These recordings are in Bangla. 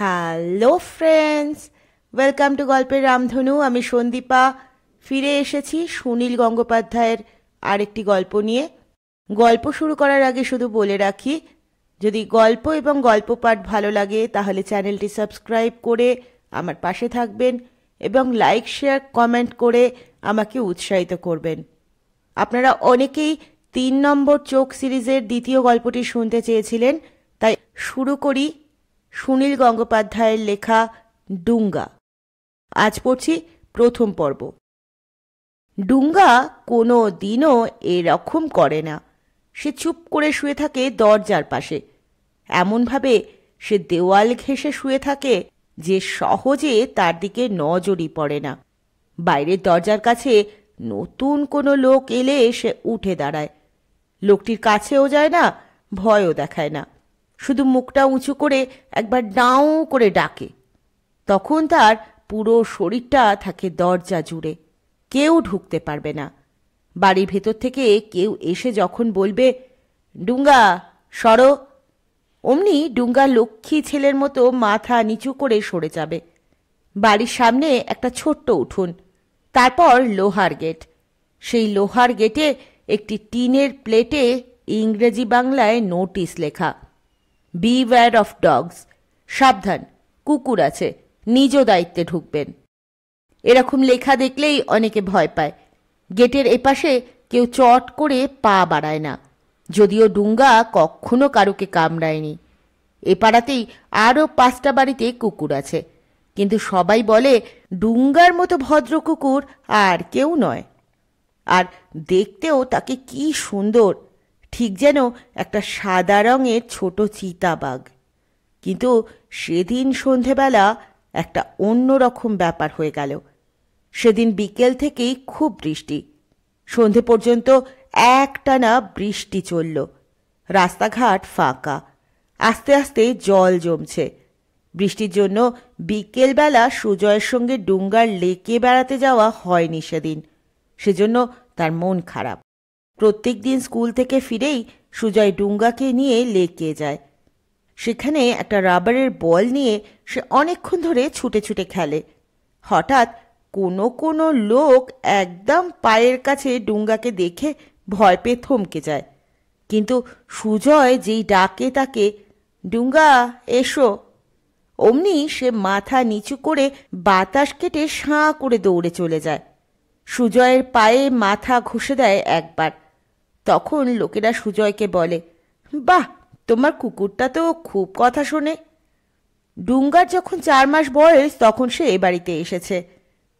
হ্যালো ফ্রেন্ডস, ওয়েলকাম টু গল্পের রামধনু। আমি সন্দীপা ফিরে এসেছি সুনীল গঙ্গোপাধ্যায়ের আরেকটি গল্প নিয়ে। গল্প শুরু করার আগে শুধু বলে রাখি, যদি গল্প এবং গল্প পাঠ ভালো লাগে তাহলে চ্যানেলটি সাবস্ক্রাইব করে আমার পাশে থাকবেন এবং লাইক, শেয়ার, কমেন্ট করে আমাকে উৎসাহিত করবেন। আপনারা অনেকেই 3 নম্বর চোখ সিরিজের দ্বিতীয় গল্পটি শুনতে চেয়েছিলেন, তাই শুরু করি সুনীল গঙ্গোপাধ্যায়ের লেখা ডুঙ্গা। আজ পড়ছি প্রথম পর্ব। ডুঙ্গা কোনো দিনও এরকম করে না। সে চুপ করে শুয়ে থাকে দরজার পাশে। এমনভাবে সে দেওয়াল ঘেঁষে শুয়ে থাকে যে সহজে তার দিকে নজরই পড়ে না। বাইরের দরজার কাছে নতুন কোনো লোক এলে সে উঠে দাঁড়ায়। লোকটির কাছেও যায় না, ভয়ও দেখায় না, শুধু মুখটা উঁচু করে একবার ডাউ করে ডাকে। তখন তার পুরো শরীরটা থাকে দরজা জুড়ে। কেউ ঢুকতে পারবে না। বাড়ির ভেতর থেকে কেউ এসে যখন বলবে, ডুঙ্গা সরো, অমনি ডুঙ্গা লক্ষ্মী ছেলের মতো মাথা নিচু করে সরে যাবে। বাড়ির সামনে একটা ছোট্ট উঠোন, তারপর লোহার গেট। সেই লোহার গেটে একটি টিনের প্লেটে ইংরেজি বাংলায় নোটিশ লেখা, বিওয়্যার অফ ডগস, সাবধান, কুকুর আছে, নিজ দায়িত্বে ঢুকবেন। এরকম লেখা দেখলেই অনেকে ভয় পায়। গেটের এপাশে কেউ চট করে পা বাড়ায় না, যদিও ডুঙ্গা কখনো কারুকে কামড়ায়নি। এ পাড়াতেই আরও 5টা বাড়িতে কুকুর আছে, কিন্তু সবাই বলে ডুঙ্গার মতো ভদ্র কুকুর আর কেউ নয়। আর দেখতেও তাকে কি সুন্দর, ঠিক যেন একটা সাদা রঙের ছোট চিতাবাঘ। কিন্তু সেদিন সন্ধেবেলা একটা অন্যরকম ব্যাপার হয়ে গেল। সেদিন বিকেল থেকেই খুব বৃষ্টি। সন্ধে পর্যন্ত একটানা বৃষ্টি চলল। রাস্তাঘাট ফাঁকা, আস্তে আস্তে জল জমছে। বৃষ্টির জন্য বিকেলবেলা সুজয়ের সঙ্গে ডুঙ্গার লেকে বেড়াতে যাওয়া হয়নি সেদিন। সেজন্য তার মন খারাপ। প্রত্যেক দিন স্কুল থেকে ফিরেই সুজয় ডুঙ্গাকে নিয়ে লেকে যায়। সেখানে একটা রাবারের বল নিয়ে সে অনেকক্ষণ ধরে ছুটে ছুটে খেলে। হঠাৎ কোনো কোনো লোক একদম পায়ের কাছে ডুঙ্গাকে দেখে ভয় পেয়ে থমকে যায়। কিন্তু সুজয় যেই ডাকে তাকে, ডুঙ্গা এসো, অমনি সে মাথা নিচু করে বাতাস কেটে সাঁ করে দৌড়ে চলে যায়। সুজয়ের পায়ে মাথা ঘষে দেয় একবার। তখন লোকেরা সুজয়কে বলে, বাহ, তোমার কুকুরটা তো খুব কথা শোনে। ডুঙ্গার যখন 4 মাস বয়স তখন সে এ বাড়িতে এসেছে।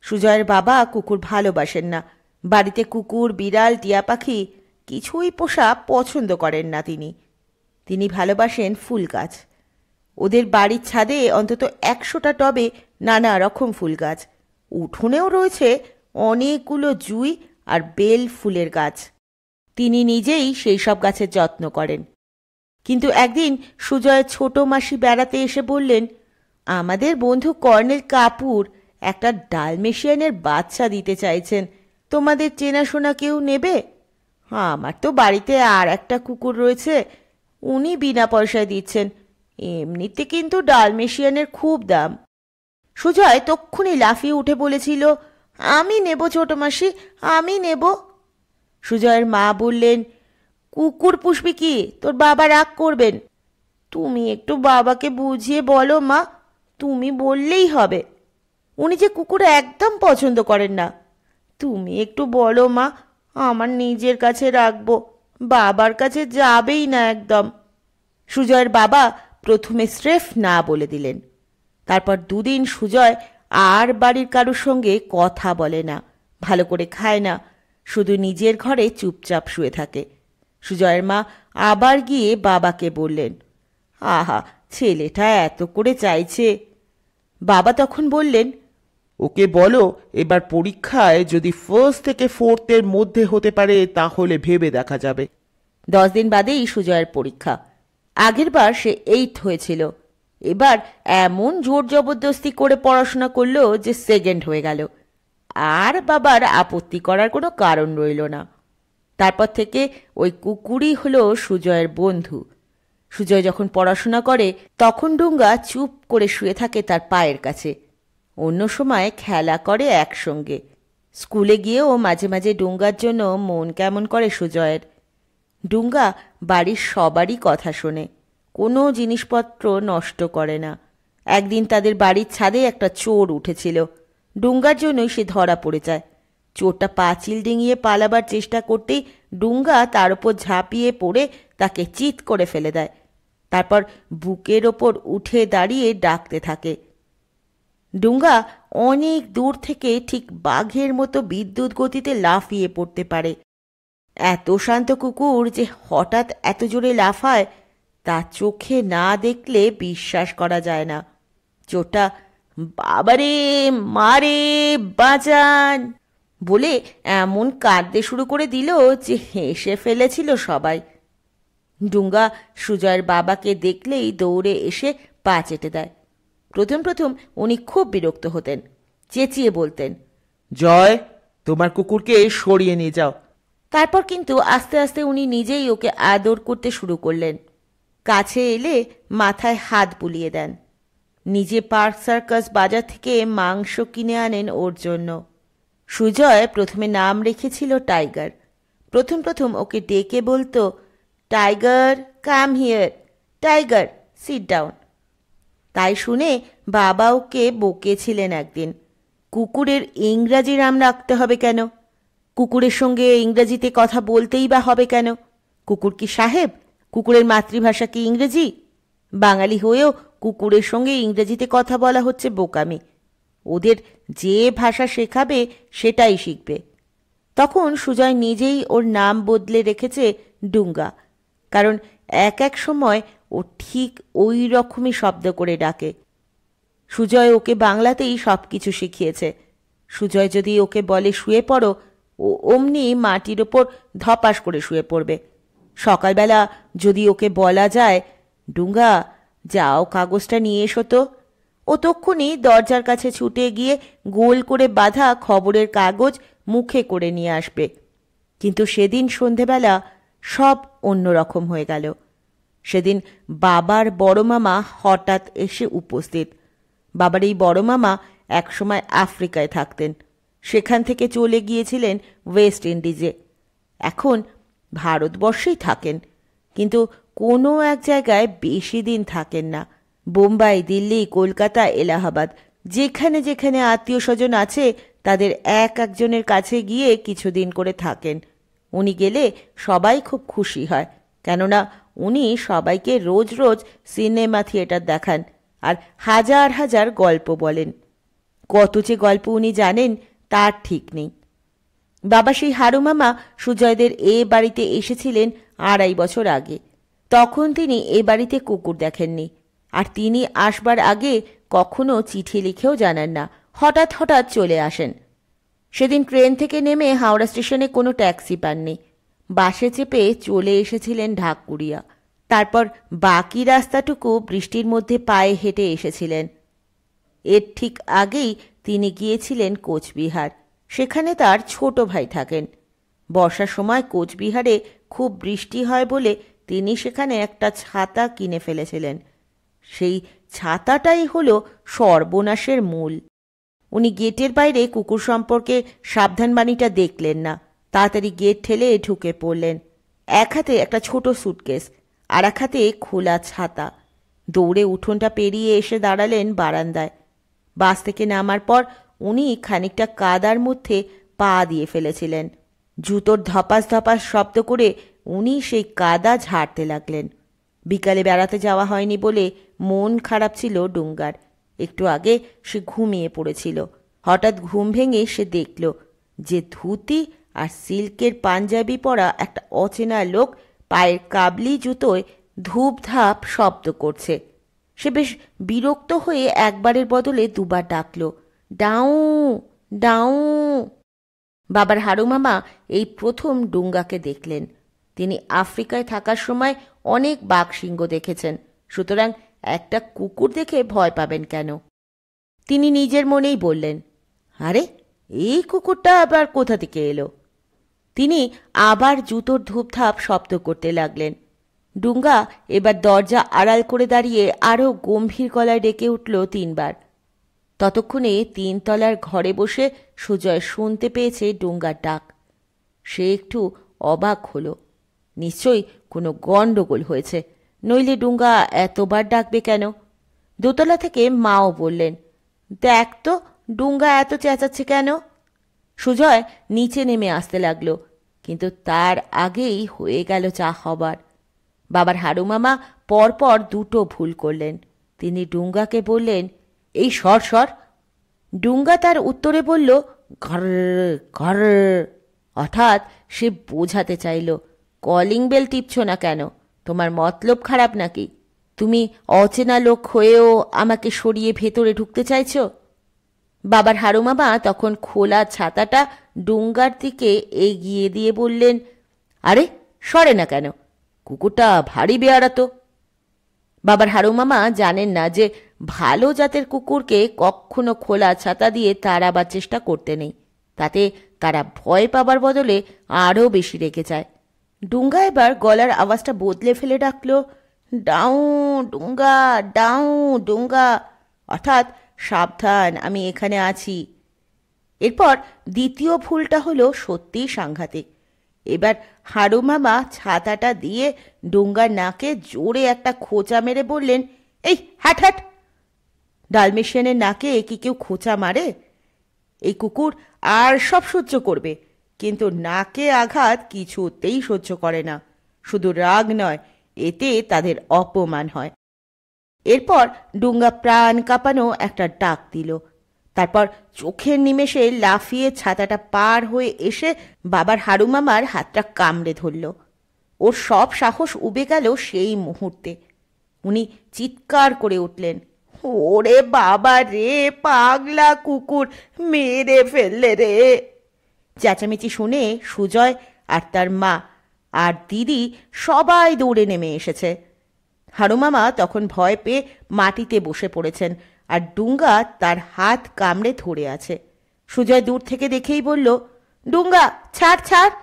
সুজয়ের বাবা কুকুর ভালোবাসেন না। বাড়িতে কুকুর, বিড়াল, টিয়া পাখি কিছুই পোষা পছন্দ করেন না তিনি ভালোবাসেন ফুল গাছ। ওদের বাড়ির ছাদে অন্তত 100টা টবে নানা রকম ফুল গাছ। উঠোনেও রয়েছে অনেকগুলো জুঁই আর বেল ফুলের গাছ। তিনি নিজেই সেই সব গাছের যত্ন করেন। কিন্তু একদিন সুজয়ের ছোট মাসি বেড়াতে এসে বললেন, আমাদের বন্ধু কর্নেল কাপুর একটা ডালমেশিয়ানের বাচ্চা দিতে চাইছেন, তোমাদের চেনাশোনা কেউ নেবে? আমার তো বাড়িতে আর একটা কুকুর রয়েছে, উনি বিনা পয়সায় দিচ্ছেন। এমনিতে কিন্তু ডালমেশিয়ানের খুব দাম। সুজয় তক্ষুনি লাফিয়ে উঠে বলেছিল, আমি নেব ছোট মাসি, আমি নেব। সুজয়ের মা বললেন, কুকুর পুষবি কি? তোর বাবা রাগ করবেন। তুমি একটু বাবাকে বুঝিয়ে বলো মা, তুমি বললেই হবে। উনি যে কুকুর একদম পছন্দ করেন না। তুমি একটু বলো মা, আমার নিজের কাছে রাখবো, বাবার কাছে যাবেই না একদম। সুজয়ের বাবা প্রথমে স্রেফ না বলে দিলেন। তারপর 2 দিন সুজয় আর বাড়ির কারোর সঙ্গে কথা বলে না, ভালো করে খায় না, শুধু নিজের ঘরে চুপচাপ শুয়ে থাকে। সুজয়ের মা আবার গিয়ে বাবাকে বললেন, আহা, ছেলেটা এত করে চাইছে। বাবা তখন বললেন, ওকে বলো এবার পরীক্ষায় যদি 1st থেকে 4th মধ্যে হতে পারে তাহলে ভেবে দেখা যাবে। 10 দিন বাদেই সুজয়ের পরীক্ষা। আগের বার সে 8th হয়েছিল। এবার এমন জোর জবরদস্তি করে পড়াশোনা করলো যে 2nd হয়ে গেল। আর বাবার আপত্তি করার কোনো কারণ রইল না। তারপর থেকে ওই কুকুরই হলো সুজয়ের বন্ধু। সুজয় যখন পড়াশোনা করে তখন ডুঙ্গা চুপ করে শুয়ে থাকে তার পায়ের কাছে। অন্য সময় খেলা করে একসঙ্গে। স্কুলে গিয়েও মাঝে মাঝে ডুঙ্গার জন্য মন কেমন করে সুজয়ের। ডুঙ্গা বাড়ির সবারই কথা শোনে, কোনো জিনিসপত্র নষ্ট করে না। একদিন তাদের বাড়ির ছাদে একটা চোর উঠেছিল। ডুঙ্গার জন্যই সে ধরা পড়ে যায়। চোরটা পাঁচিল ডিঙিয়ে পালাবার চেষ্টা করতেই ডুঙ্গা তার ওপর ঝাঁপিয়ে পড়ে তাকে চিৎ করে ফেলে দেয়। তারপর বুকের ওপর উঠে দাঁড়িয়ে ডাকতে থাকে। ডুঙ্গা অনেক দূর থেকে ঠিক বাঘের মতো বিদ্যুৎ গতিতে লাফিয়ে পড়তে পারে। এত শান্ত কুকুর যে হঠাৎ এত জোরে লাফায় তা চোখে না দেখলে বিশ্বাস করা যায় না। চোরটা বাবারে, মারে, বাঁচান বলে এমন কাঁদতে শুরু করে দিল যে হেসে ফেলেছিল সবাই। ডুঙ্গা সুজয়ের বাবাকে দেখলেই দৌড়ে এসে পা চেটে দেয়। প্রথম প্রথম উনি খুব বিরক্ত হতেন, চেঁচিয়ে বলতেন, জয়, তোমার কুকুরকে সরিয়ে নিয়ে যাও। তারপর কিন্তু আস্তে আস্তে উনি নিজেই ওকে আদর করতে শুরু করলেন। কাছে এলে মাথায় হাত বুলিয়ে দেন। নিজে পার্ক সার্কাস বাজার থেকে মাংস কিনে আনেন ওর জন্য। সুজয় প্রথমে নাম রেখেছিল টাইগার। প্রথম প্রথম ওকে ডেকে বলতো, tiger come here, tiger sit down. তাই শুনে বাবা ওকে বকেছিলেন একদিন, কুকুরের ইংরাজি নাম রাখতে হবে কেন? কুকুরের সঙ্গে ইংরেজিতে কথা বলতেই বা হবে কেন? কুকুর কি সাহেব? কুকুরের মাতৃভাষা কি ইংরেজি? বাঙালি হয়েও কুকুরের সঙ্গে ইংরেজিতে কথা বলা হচ্ছে বোকামি। ওদের যে ভাষা শেখাবে সেটাই শিখবে। তখন সুজয় নিজেই ওর নাম বদলে রেখেছে ডুঙ্গা, কারণ এক এক সময় ও ঠিক ওই রকমই শব্দ করে ডাকে। সুজয় ওকে বাংলাতেই সব কিছু শিখিয়েছে। সুজয় যদি ওকে বলে শুয়ে পড়ো, ও অমনি মাটির ওপর ধপাস করে শুয়ে পড়বে। সকালবেলা যদি ওকে বলা যায়, ডুঙ্গা যাও কাগজটা নিয়ে এসো তো, ও তক্ষুনি দরজার কাছে ছুটে গিয়ে গোল করে বাঁধা খবরের কাগজ মুখে করে নিয়ে আসবে। কিন্তু সেদিন সন্ধেবেলা সব অন্যরকম হয়ে গেল। সেদিন বাবার বড় মামা হঠাৎ এসে উপস্থিত। বাবার এই বড় মামা একসময় আফ্রিকায় থাকতেন, সেখান থেকে চলে গিয়েছিলেন ওয়েস্ট ইন্ডিজে। এখন ভারতবর্ষেই থাকেন, কিন্তু কোনো এক জায়গায় বেশি দিন থাকেন না। বোম্বাই, দিল্লি, কলকাতা, এলাহাবাদ, যেখানে যেখানে আত্মীয় স্বজন আছে তাদের এক একজনের কাছে গিয়ে কিছুদিন করে থাকেন। উনি গেলে সবাই খুব খুশি হয়, কেননা উনি সবাইকে রোজ রোজ সিনেমা থিয়েটার দেখান আর হাজার হাজার গল্প বলেন। কত যে গল্প উনি জানেন তার ঠিক নেই। বাবা সেই হারু মামা সুজয়দের এ বাড়িতে এসেছিলেন 2.5 বছর আগে। তখন তিনি এ বাড়িতে কুকুর দেখেননি, আর তিনি আসবার আগে কখনো চিঠি লিখেও জানান না, হঠাৎ হঠাৎ চলে আসেন। সেদিন ট্রেন থেকে নেমে হাওড়া স্টেশনে কোনো ট্যাক্সি পাননি, বাসে চেপে চলে এসেছিলেন ঢাকুরিয়া। তারপর বাকি রাস্তাটুকু বৃষ্টির মধ্যে পায়ে হেঁটে এসেছিলেন। এর ঠিক আগেই তিনি গিয়েছিলেন কোচবিহার, সেখানে তার ছোট ভাই থাকেন। বর্ষার সময় কোচবিহারে খুব বৃষ্টি হয় বলে তিনি সেখানে একটা ছাতা কিনে ফেলেছিলেন। সেই ছাতাটাই হলো সর্বনাশের মূল। উনি গেটের বাইরে কুকুর সম্পর্কে সাবধানবাণীটা দেখলেন না, তাড়াতাড়ি গেট ঠেলে ঢুকে পড়লেন। এক হাতে একটা ছোট সুটকেস, আর এক হাতে খোলা ছাতা। দৌড়ে উঠোনটা পেরিয়ে এসে দাঁড়ালেন বারান্দায়। বাস থেকে নামার পর উনি খানিকটা কাদার মধ্যে পা দিয়ে ফেলেছিলেন। জুতোর ধপাস ধপাস শব্দ করে উনি সেই কাদা ঝাড়তে লাগলেন। বিকালে বেড়াতে যাওয়া হয়নি বলে মন খারাপ ছিল ডুঙ্গার। একটু আগে সে ঘুমিয়ে পড়েছিল। হঠাৎ ঘুম ভেঙে সে দেখল যে ধুতি আর সিল্কের পাঞ্জাবি পরা একটা অচেনা লোক পায়ের কাবলি জুতোয় ধূপধাপ শব্দ করছে। সে বেশ বিরক্ত হয়ে একবারের বদলে দুবার ডাকল, ডাউ ডাউ। বাবার হারু মামা এই প্রথম ডুঙ্গাকে দেখলেন। তিনি আফ্রিকায় থাকার সময় অনেক বাঘসিংহ দেখেছেন, সুতরাং একটা কুকুর দেখে ভয় পাবেন কেন? তিনি নিজের মনেই বললেন, আরে এই কুকুরটা আবার কোথা থেকে এলো? তিনি আবার জুতোর ধূপধাপ শব্দ করতে লাগলেন। ডুঙ্গা এবার দরজা আড়াল করে দাঁড়িয়ে আরও গম্ভীর গলায় ডেকে উঠল 3 বার। ততক্ষণে 3 তলার ঘরে বসে সুজয় শুনতে পেয়েছে ডুঙ্গার ডাক। সে একটু অবাক হলো। নিশ্চয়ই কোনো গণ্ডগোল হয়েছে, নইলে ডুঙ্গা এতবার ডাকবে কেন? দোতলা থেকে মাও বললেন, দেখ তো ডুঙ্গা এত চেঁচাচ্ছে কেন? সুজয় নিচে নেমে আসতে লাগলো, কিন্তু তার আগেই হয়ে গেল যা হবার। বাবার হারুমামা পরপর 2টো ভুল করলেন। তিনি ডুঙ্গাকে বললেন, এই সর সর। ডুঙ্গা তার উত্তরে বলল, ঘর ঘর। অর্থাৎ সে বোঝাতে চাইল, কলিং বেল টিপছ না কেন? তোমার মতলব খারাপ নাকি? তুমি অচেনা লোক হয়েও আমাকে সরিয়ে ভেতরে ঢুকতে চাইছ? বাবার হারুমামা তখন খোলা ছাতাটা ডুঙ্গার দিকে এগিয়ে দিয়ে বললেন, আরে সরে না কেন? কুকুরটা ভারী বেয়ারা তো। বাবার হারুমামা জানেন না যে ভালো জাতের কুকুরকে কখনো খোলা ছাতা দিয়ে তাড়াবার চেষ্টা করতে নেই, তাতে তারা ভয় পাবার বদলে আরও বেশি রেগে যায়। ডুঙ্গা এবার গলার আওয়াজটা বদলে ফেলে ডাকল, ডাউ ডুঙ্গা, ডাউ ডুঙ্গা, অর্থাৎ সাবধান, আমি এখানে আছি। এরপর দ্বিতীয় ভুলটা হলো সত্যিই সাংঘাতিক। এবার হারুমামা ছাতাটা দিয়ে ডুঙ্গার নাকে জোরে একটা খোঁচা মেরে বললেন, এই হ্যাট হ্যাট। ডালমেশিয়ানের নাকে কি কেউ খোঁচা মারে? এই কুকুর আর সব সহ্য করবে, কিন্তু নাকে আঘাত কিছুতেই সহ্য করে না। শুধু রাগ নয়, এতে তাদের অপমান হয়। এরপর ডুঙ্গা প্রাণ কাঁপানো একটা ডাক দিল। তারপর চোখের নিমেষে লাফিয়ে ছাতাটা পার হয়ে এসে বাবার হারুমামার হাতটা কামড়ে ধরল। ওর সব সাহস উবে গেল সেই মুহূর্তে। উনি চিৎকার করে উঠলেন, ওরে বাবা রে, পাগলা কুকুর, মেরে ফেললে রে। চেঁচামেচি শুনে সুজয় আর তার মা আর দিদি সবাই দৌড়ে নেমে এসেছে। হারুমামা তখন ভয় পেয়ে মাটিতে বসে পড়েছেন, আর ডুঙ্গা তার হাত কামড়ে ধরে আছে। সুজয় দূর থেকে দেখেই বলল, ডুঙ্গা ছাড় ছাড়।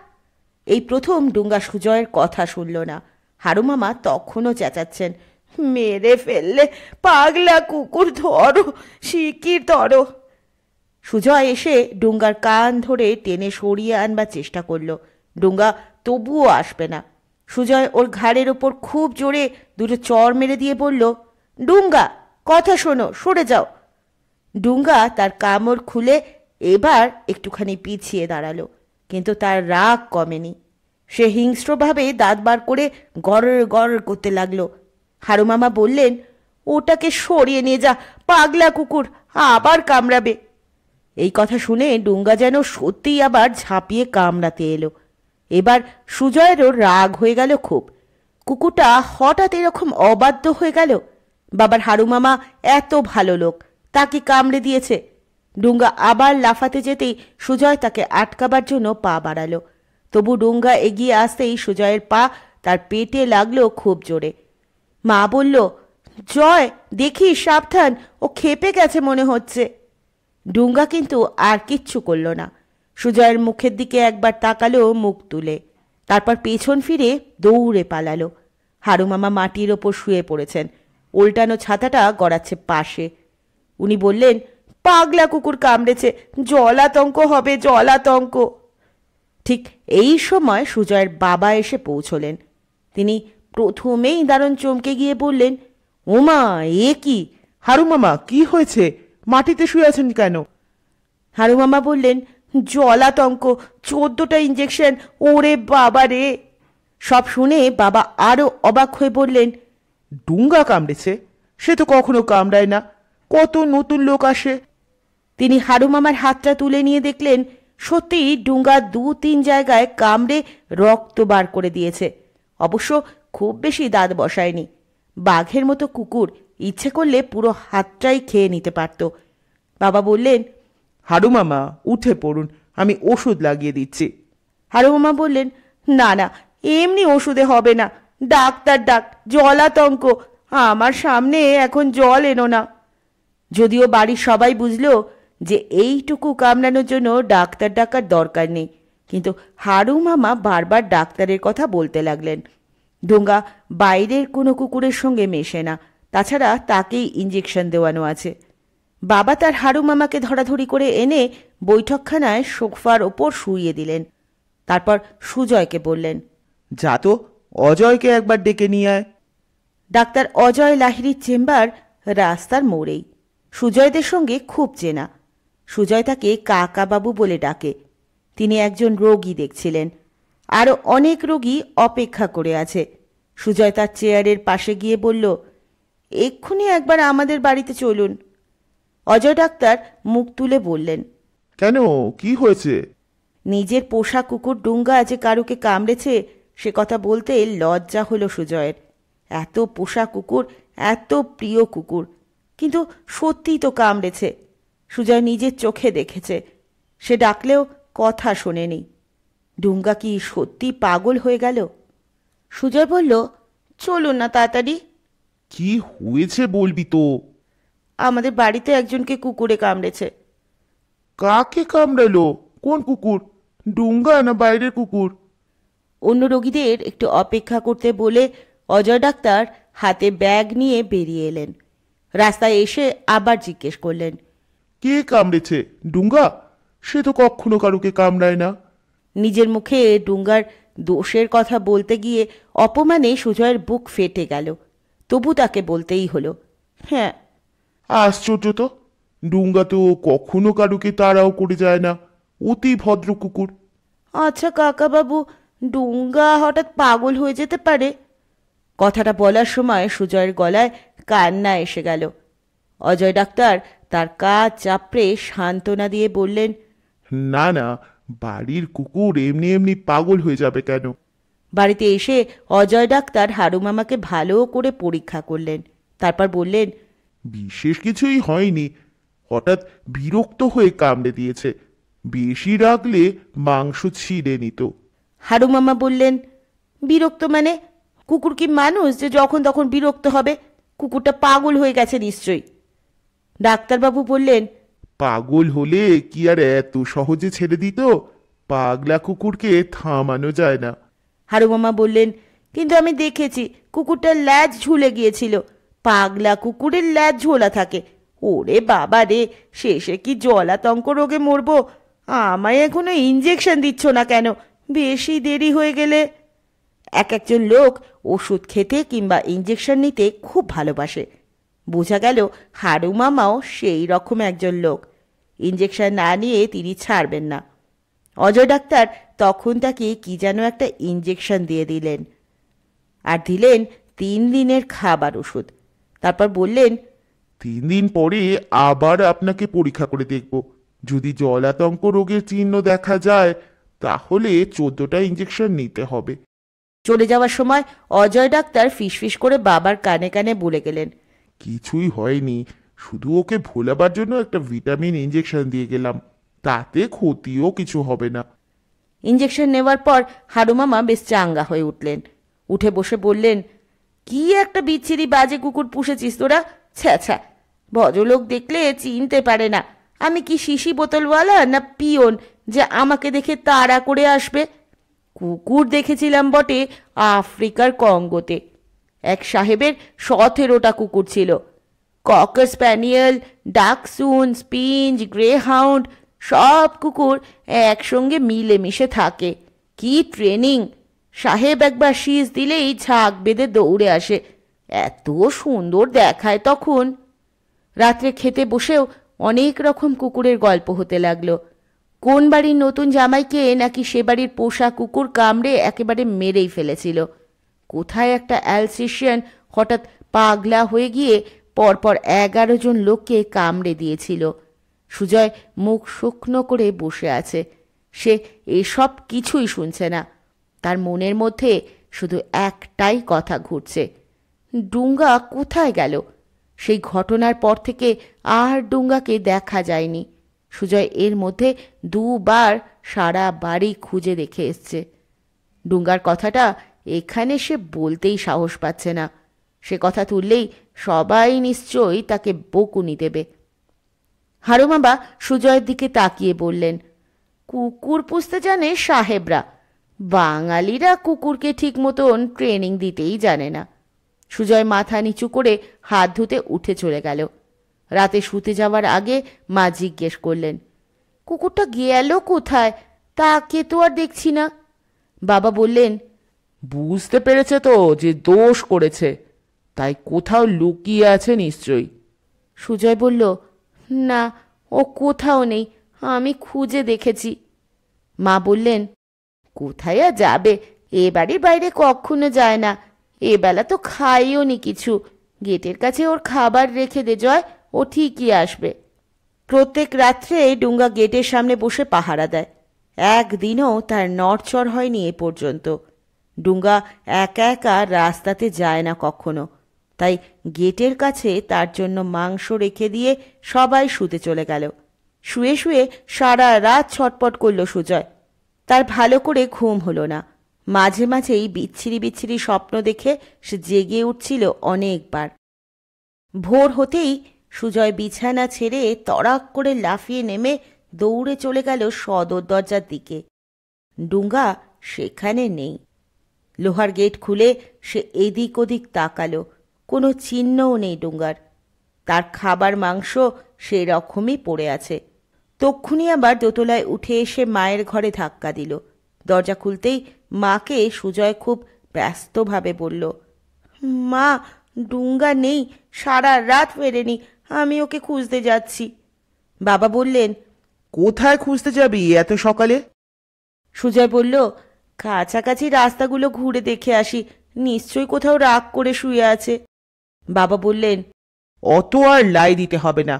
এই প্রথম ডুঙ্গা সুজয়ের কথা শুনল না। হারুমামা তখনও চেঁচাচ্ছেন, মেরে ফেললে, পাগলা কুকুর, ধরো, শিগগির ধরো। সুজয় এসে ডুঙ্গার কান ধরে টেনে সরিয়ে আনবার চেষ্টা করল। ডুঙ্গা তবুও আসবে না। সুজয় ওর ঘাড়ের ওপর খুব জোরে 2টো চড় মেরে দিয়ে বলল, ডুঙ্গা কথা শোনো, সরে যাও। ডুঙ্গা তার কামড় খুলে এবার একটুখানি পিছিয়ে দাঁড়ালো, কিন্তু তার রাগ কমেনি। সে হিংস্রভাবে দাঁত বার করে গড় গড় করতে লাগলো। হারুমামা বললেন, ওটাকে সরিয়ে নিয়ে যা, পাগলা কুকুর, আবার কামড়াবে। এই কথা শুনে ডুঙ্গা যেন সত্যিই আবার ঝাঁপিয়ে কামড়াতে এলো। এবার সুজয়েরও রাগ হয়ে গেল খুব। কুকুরটা হঠাৎ এরকম অবাধ্য হয়ে গেল। বাবার হারুমামা এত ভালো লোক, তাকে কামড়ে দিয়েছে। ডুঙ্গা আবার লাফাতে যেতেই সুজয় তাকে আটকাবার জন্য পা বাড়ালো। তবু ডুঙ্গা এগিয়ে আসতেই সুজয়ের পা তার পেটে লাগলো খুব জোরে। মা বলল, জয় দেখিস, সাবধান, ও খেপে গেছে মনে হচ্ছে। ডুঙ্গা কিন্তু আর কিচ্ছু করল না। সুজয়ের মুখের দিকে একবার তাকালো মুখ তুলে, তারপর পেছন ফিরে দৌড়ে পালালো। হারুমামা মাটির ওপর শুয়ে পড়েছেন, উল্টানো ছাতাটা গড়াচ্ছে পাশে। উনি বললেন, পাগলা কুকুর কামড়েছে, জলাতঙ্ক হবে, জলাতঙ্ক। ঠিক এই সময় সুজয়ের বাবা এসে পৌঁছলেন। তিনি প্রথমেই দারুণ চমকে গিয়ে বললেন, ওমা, এ কি? হারুমামা, কি হয়েছে? মাটিতে শুয়ে আছেন কেন? হারুমামা বললেন, জলাতঙ্ক, 14টা ইঞ্জেকশন, ওরে বাবা রে। সব শুনে বাবা আরো অবাক হয়ে বললেন, ডুঙ্গা কামড়েছে? সে তো কখনো কামড়ায় না, কত নতুন লোক আসে। তিনি হারুমামার হাতটা তুলে নিয়ে দেখলেন, সত্যিই ডুঙ্গা 2-3 জায়গায় কামড়ে রক্ত বার করে দিয়েছে। অবশ্য খুব বেশি দাঁত বসায়নি। বাঘের মতো কুকুর, ইচ্ছে করলে পুরো হাতটাই খেয়ে নিতে পারত। বাবা বললেন, হারুমামা উঠে পড়ুন, আমি ওষুধ লাগিয়ে দিচ্ছি। হারুমামা বললেন, না না, এমনি ওষুধে হবে না, ডাক্তার ডাক, জলাতঙ্ক, আমার সামনে এখন জল এনো না। যদিও বাড়ির সবাই বুঝলো যে এইটুকু কামড়ানোর জন্য ডাক্তার ডাকার দরকার নেই, কিন্তু হারুমামা বারবার ডাক্তারের কথা বলতে লাগলেন। ডুঙ্গা বাইরের কোনো কুকুরের সঙ্গে মেশে না, তাছাড়া তাকেই ইঞ্জেকশন দেওয়ানো আছে। বাবা তার হারু মামাকে ধরাধরি করে এনে বৈঠকখানায় সোফার ওপর শুইয়ে দিলেন। তারপর সুজয়কে বললেন, যা তো, অজয়কে একবার ডেকে নিয়ে আয়। ডাক্তার অজয় লাহিড়ীর চেম্বার রাস্তার মোড়েই। সুজয়দের সঙ্গে খুব চেনা। সুজয় তাকে কাকাবাবু বলে ডাকে। তিনি একজন রোগী দেখছিলেন, আরও অনেক রোগী অপেক্ষা করে আছে। সুজয় তার চেয়ারের পাশে গিয়ে বলল, এক্ষুনি একবার আমাদের বাড়িতে চলুন। অজয় ডাক্তার মুখ তুলে বললেন, কেন, কি হয়েছে? নিজের পোষা কুকুর ডুঙ্গা যে কারুকে কামড়েছে সে কথা বলতে লজ্জা হলো সুজয়ের। এত পোষা কুকুর, এত প্রিয় কুকুর, কিন্তু সত্যিই তো কামড়েছে। সুজয় নিজের চোখে দেখেছে। সে ডাকলেও কথা শোনেনি। ডুঙ্গা কি সত্যি পাগল হয়ে গেল? সুজয় বলল, চলুন না তাড়াতাড়ি। কি হয়েছে বলবি তো। আমাদের বাড়িতে একজনকে কুকুরে কামড়েছে। কাকে কামড়ালো? কোন কুকুর? ডুঙ্গা না বাইরের কুকুর? অন্য রোগীদের একটু অপেক্ষা করতে বলে অজয় ডাক্তার হাতে ব্যাগ নিয়ে বেরিয়ে এলেন। রাস্তায় এসে আবার জিজ্ঞেস করলেন, কে কামড়েছে? ডুঙ্গা? সে তো কখনো কারুকে কামড়ায় না। নিজের মুখে ডুঙ্গার দোষের কথা বলতে গিয়ে অপমানে সুজয়ের বুক ফেটে গেল। তবু তাকে বলতেই হলো, হ্যাঁ। আশ্চর্য তো, ডুঙ্গা তো কখনো কারুকে তাড়াও করে যায় না, অতি ভদ্র কুকুর। আচ্ছা কাকাবাবু, ডুঙ্গা হঠাৎ পাগল হয়ে যেতে পারে। কথাটা বলার সময় সুজয়ের গলায় কান্না এসে গেল। অজয় ডাক্তার তার কাজ চাপড়ে সান্ত্বনা দিয়ে বললেন, না না, বাড়ির কুকুর এমনি এমনি পাগল হয়ে যাবে কেন? বাড়িতে এসে অজয় ডাক্তার হারু মামাকে ভালো করে পরীক্ষা করলেন। তারপর বললেন, বিশেষ কিছুই হয়নি, হঠাৎ বিরক্ত হয়ে কামড়ে দিয়েছে। বেশি রাগলে মাংস ছিঁড়ে নিত। হারু মামা বললেন, বিরক্ত মানে? কুকুর কি মানুষ যে যখন তখন বিরক্ত হবে? কুকুরটা পাগল হয়ে গেছে নিশ্চয়ই। ডাক্তারবাবু বললেন, পাগল হলে কি আর এত সহজে ছেড়ে দিত? পাগলা কুকুরকে থামানো যায় না। হারু মামা বললেন, কিন্তু আমি দেখেছি কুকুরটার ল্যাজ ঝুলে গিয়েছিল। পাগলা কুকুরের ল্যাজ ঝোলা থাকে। ওরে বাবা রে, শেষে কি জলাতঙ্ক রোগে মরবো? আমায় এখনো ইঞ্জেকশন দিচ্ছ না কেন? বেশি দেরি হয়ে গেলে। এক একজন লোক ওষুধ খেতে কিংবা ইঞ্জেকশন নিতে খুব ভালোবাসে। বোঝা গেল হারু মামাও সেই রকম একজন লোক। ইঞ্জেকশন না নিয়ে তিনি ছাড়বেন না। অজয় ডাক্তার তখন তাকে কি যেন একটা ইঞ্জেকশন দিয়ে দিলেন, আর দিলেন 3 দিনের খাবার ওষুধ। তারপর বললেন, 3 দিন পরে আবার আপনাকে পরীক্ষা করে দেখব। যদি জলাতঙ্ক রোগের চিহ্ন দেখা যায় তাহলে 14টা ইঞ্জেকশন নিতে হবে। চলে যাওয়ার সময় অজয় ডাক্তার ফিসফিস করে বাবার কানে কানে বলে গেলেন, কিছুই হয়নি, শুধু ওকে ভোলাবার জন্য একটা ভিটামিন ইঞ্জেকশন দিয়ে গেলাম, তাতে ক্ষতিও কিছু হবে না। ইঞ্জেকশন নেওয়ার পর হারু মামা বেশ চাঙ্গা হয়ে উঠলেন। উঠে বসে বললেন, কি একটা বিচ্ছিরি বাজে কুকুর পুষেছিস তোরা! ছ্যা ছ্যা, ভদ্রলোক দেখলে চিনতে পারে না আমি কি শিশি বোতলওয়ালা না পিয়ন যে আমাকে দেখে তাড়া করে আসবে। কুকুর দেখেছিলাম বটে আফ্রিকার কঙ্গোতে। এক সাহেবের 17টা কুকুর ছিল। ককার স্প্যানিয়েল, ডাকসুন, স্পিঞ্চ, গ্রে হাউন্ড, সব কুকুর একসঙ্গে মিলেমিশে থাকে। কি ট্রেনিং! সাহেব একবার শীষ দিলেই ঝাঁক বেঁধে দৌড়ে আসে। এত সুন্দর দেখায় তখন। রাত্রে খেতে বসেও অনেক রকম কুকুরের গল্প হতে লাগলো। কোন বাড়ির নতুন জামাইকে নাকি সে বাড়ির পোষা কুকুর কামড়ে একেবারে মেরেই ফেলেছিল। কোথায় একটা অ্যালসেশিয়ান হঠাৎ পাগলা হয়ে গিয়ে পরপর 11 জন লোককে কামড়ে দিয়েছিল। সুজয় মুখ শুকনো করে বসে আছে। সে এসব কিছুই শুনছে না। তার মনের মধ্যে শুধু একটাই কথা ঘুরছে, ডুঙ্গা কোথায় গেল? সেই ঘটনার পর থেকে আর ডুঙ্গাকে দেখা যায়নি। সুজয় এর মধ্যে 2 বার সারা বাড়ি খুঁজে দেখে এসছে। ডুঙ্গার কথাটা এখানে সে বলতেই সাহস পাচ্ছে না। সে কথা তুললেই সবাই নিশ্চয়ই তাকে বকুনি দেবে। হারু মামা সুজয়ের দিকে তাকিয়ে বললেন, কুকুর পুষতে জানে সাহেবরা, বাঙালিরা কুকুরকে ঠিক মতন ট্রেনিং দিতেই জানে না। সুজয় মাথা নিচু করে হাত ধুতে উঠে চলে গেল। রাতে শুতে যাওয়ার আগে মা জিজ্ঞেস করলেন, কুকুরটা গেল কোথায়? তাকে তো আর দেখছি না। বাবা বললেন, বুঝতে পেরেছে তো যে দোষ করেছে, তাই কোথাও লুকিয়ে আছে নিশ্চয়ই। সুজয় বলল, না, ও কোথাও নেই, আমি খুঁজে দেখেছি। মা বললেন, কোথায় আর যাবে, এ বাড়ির বাইরে কখনো যায় না, এবেলা তো খাইও নি কিছু। গেটের কাছে ওর খাবার রেখে দে জয়, ও ঠিকই আসবে। প্রত্যেক রাত্রে ডুঙ্গা গেটের সামনে বসে পাহারা দেয়। একদিনও তার নড়চড় হয়নি এ পর্যন্ত। ডুঙ্গা একা একা রাস্তাতে যায় না কখনো, তাই গেটের কাছে তার জন্য মাংস রেখে দিয়ে সবাই শুতে চলে গেল। শুয়ে শুয়ে সারা রাত ছটপট করল সুজয়। তার ভালো করে ঘুম হলো না। মাঝে মাঝেই বিচ্ছিরি বিচ্ছিরি স্বপ্ন দেখে সে জেগে উঠছিল অনেকবার। ভোর হতেই সুজয় বিছানা ছেড়ে তড়াক করে লাফিয়ে নেমে দৌড়ে চলে গেল সদর দরজার দিকে। ডুঙ্গা সেখানে নেই। লোহার গেট খুলে সে এদিক ওদিক তাকালো, কোনো চিহ্নও নেই ডুঙ্গার। তার খাবার মাংস সেই রকমই পড়ে আছে। তক্ষুনি আবার দোতলায় উঠে এসে মায়ের ঘরে ধাক্কা দিল। দরজা খুলতেই মাকে সুজয় খুব ব্যস্তভাবে বলল, মা, ডুঙ্গা নেই, সারা রাত ফেরেনি, আমি ওকে খুঁজতে যাচ্ছি। বাবা বললেন, কোথায় খুঁজতে যাবি এত সকালে? সুজয় বলল, কাছাকাছি রাস্তাগুলো ঘুরে দেখে আসি, নিশ্চয়ই কোথাও রাগ করে শুয়ে আছে। বাবা বললেন, অত আর লাই দিতে হবে না,